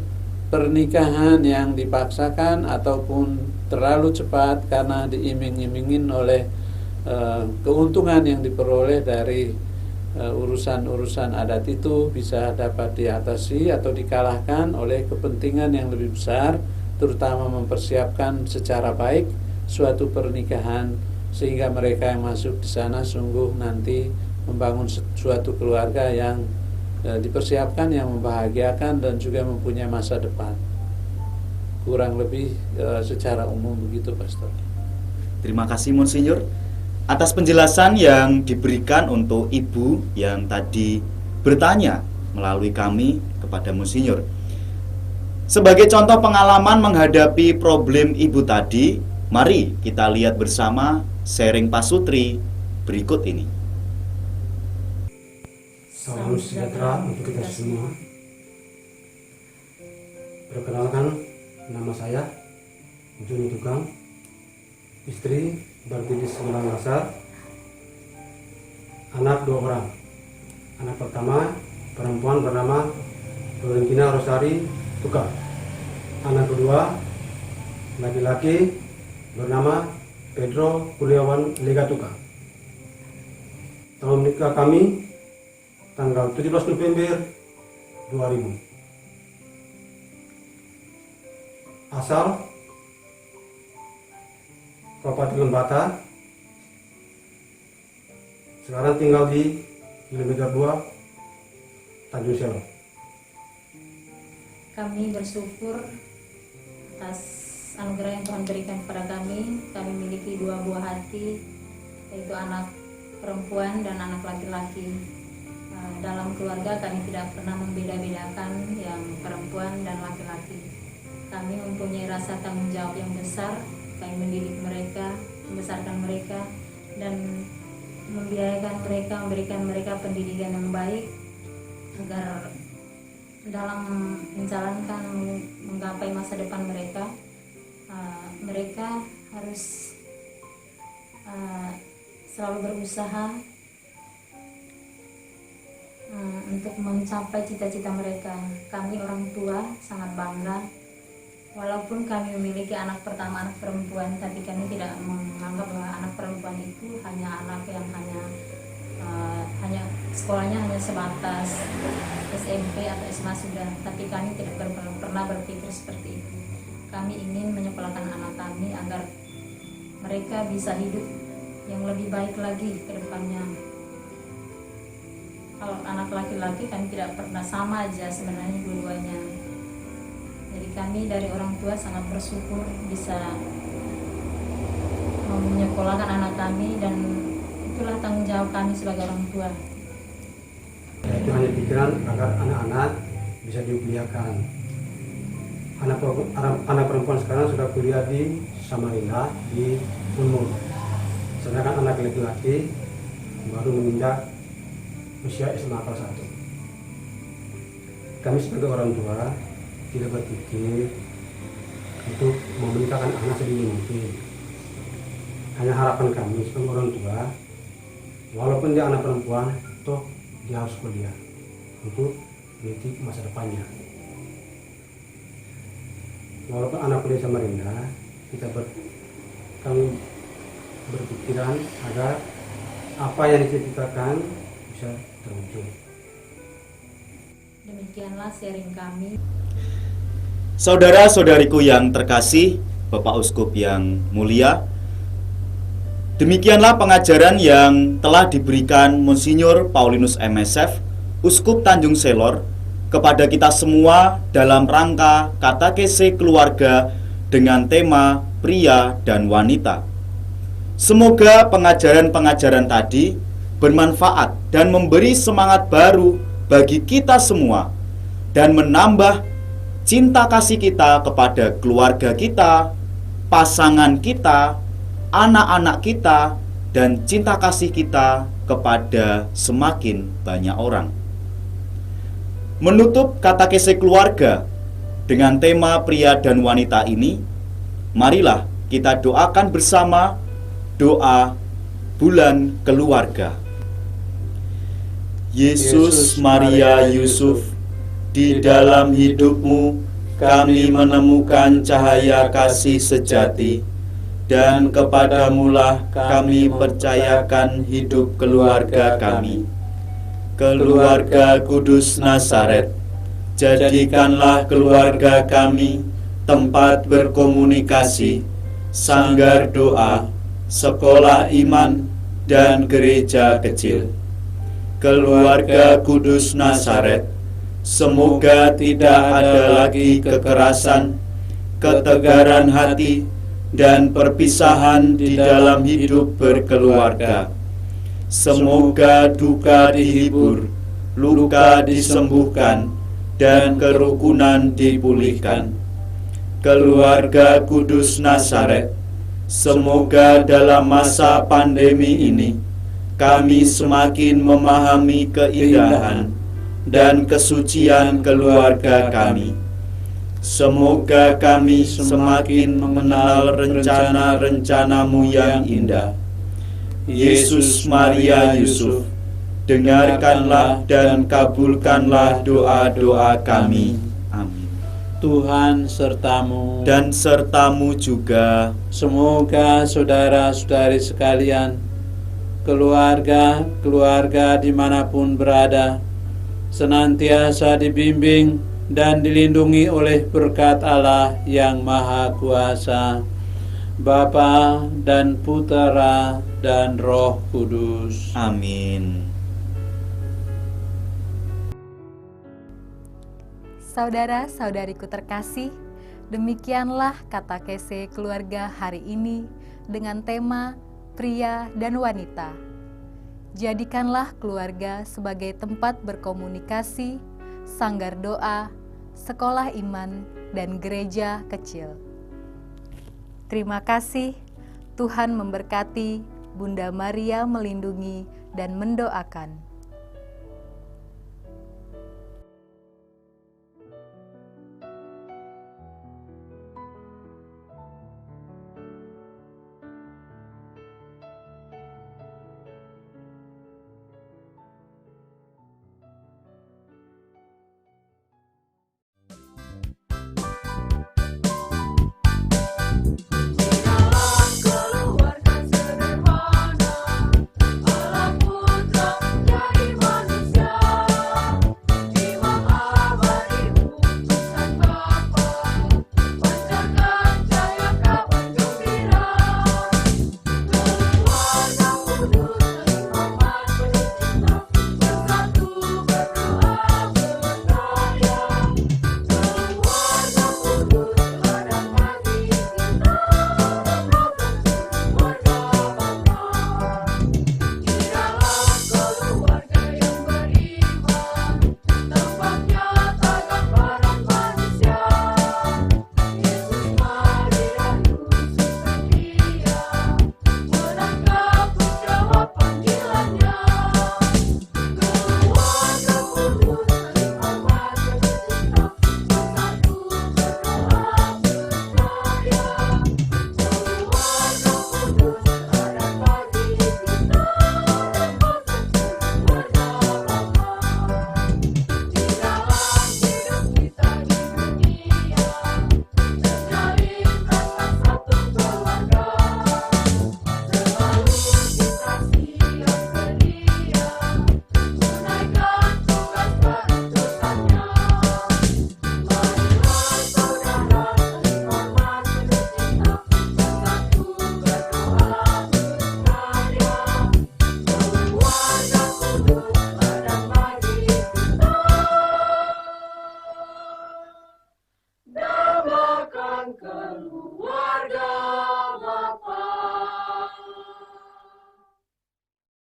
pernikahan yang dipaksakan ataupun terlalu cepat karena diiming-imingin oleh keuntungan yang diperoleh dari urusan-urusan adat itu bisa dapat diatasi atau dikalahkan oleh kepentingan yang lebih besar, terutama mempersiapkan secara baik suatu pernikahan, sehingga mereka yang masuk di sana sungguh nanti membangun suatu keluarga yang dipersiapkan, yang membahagiakan dan juga mempunyai masa depan. Kurang lebih secara umum begitu, Pastor. Terima kasih Monsinyur atas penjelasan yang diberikan untuk Ibu yang tadi bertanya melalui kami kepada Monsinyur. Sebagai contoh pengalaman menghadapi problem Ibu tadi, mari kita lihat bersama sharing Pasutri berikut ini. Salam sejahtera untuk kita semua. Perkenalkan, nama saya Juni Tukang, istri Barbilis Gulang Rasa, anak 2 orang. Anak pertama perempuan bernama Florentina Rosari Tukang. Anak kedua laki-laki bernama Pedro Kurniawan Lega Tukang. Tahun nikah kami tanggal 17 November 2000. Asal Kabupaten Lembata, sekarang tinggal di kilometer 2 Tanjung Selong. Kami bersyukur atas anugerah yang Tuhan berikan kepada kami. Kami memiliki 2 buah hati, yaitu anak perempuan dan anak laki-laki. Dalam keluarga kami tidak pernah membeda-bedakan yang perempuan dan laki-laki. Kami mempunyai rasa tanggung jawab yang besar. Kami mendidik mereka, membesarkan mereka, dan membiayakan mereka, memberikan mereka pendidikan yang baik agar dalam menjalankan menggapai masa depan mereka, mereka harus selalu berusaha untuk mencapai cita-cita mereka. Kami orang tua sangat bangga, walaupun kami memiliki anak pertama, anak perempuan, tapi kami tidak menganggap bahwa anak perempuan itu hanya anak yang hanya sekolahnya hanya sebatas SMP atau SMA sudah, tapi kami tidak pernah berpikir seperti itu. Kami ingin menyekolahkan anak kami agar mereka bisa hidup yang lebih baik lagi ke depannya. Kalau anak laki-laki kami tidak pernah, sama aja sebenarnya dua-duanya. Jadi kami dari orang tua sangat bersyukur bisa menyekolahkan anak kami, dan itulah tanggung jawab kami sebagai orang tua. Itu hanya pikiran agar anak-anak bisa dikuliahkan. Anak perempuan sekarang sudah kuliah di Samarinda di Unmul. Sedangkan anak laki-laki baru menginjak usia SMA kelas 1. Kami sebagai orang tua tidak berpikir untuk memenikahkan anak sedini mungkin. Hanya harapan kami sebagai orang tua, walaupun dia anak perempuan, toh dia harus kuliah untuk meniti masa depannya. Walaupun anak kuliah Samarinda, kami berpikiran agar apa yang diciptakan bisa terwujud. Demikianlah sharing kami. Saudara-saudariku yang terkasih, Bapak Uskup yang mulia, demikianlah pengajaran yang telah diberikan Monsinyur Paulinus MSF, Uskup Tanjung Selor, kepada kita semua dalam rangka katekese keluarga dengan tema pria dan wanita. Semoga pengajaran-pengajaran tadi bermanfaat dan memberi semangat baru bagi kita semua dan menambah cinta kasih kita kepada keluarga kita, pasangan kita, anak-anak kita, dan cinta kasih kita kepada semakin banyak orang. Menutup katekese keluarga dengan tema pria dan wanita ini, marilah kita doakan bersama doa bulan keluarga. Yesus, Maria, Yusuf, di dalam hidupmu kami menemukan cahaya kasih sejati, dan kepadamulah kami percayakan hidup keluarga kami. Keluarga Kudus Nazaret, jadikanlah keluarga kami tempat berkomunikasi, sanggar doa, sekolah iman, dan gereja kecil. Keluarga Kudus Nazaret, semoga tidak ada lagi kekerasan, ketegaran hati, dan perpisahan di dalam hidup berkeluarga. Semoga duka dihibur, luka disembuhkan, dan kerukunan dipulihkan. Keluarga Kudus Nazaret, semoga dalam masa pandemi ini kami semakin memahami keindahan dan kesucian keluarga kami. Semoga kami semakin mengenal rencana-rencana-Mu yang indah. Yesus, Maria, Yusuf, dengarkanlah dan kabulkanlah doa-doa kami. Amin. Tuhan sertamu, Dan sertamu juga. semoga saudara-saudari sekalian, keluarga dimanapun berada, senantiasa dibimbing dan dilindungi oleh berkat Allah yang Maha Kuasa, Bapa dan Putera dan Roh Kudus. Amin. Saudara-saudariku terkasih, demikianlah katekese keluarga hari ini dengan tema pria dan wanita. Jadikanlah keluarga sebagai tempat berkomunikasi, sanggar doa, sekolah iman, dan gereja kecil. Terima kasih, Tuhan memberkati, Bunda Maria melindungi dan mendoakan. Namakan keluarga.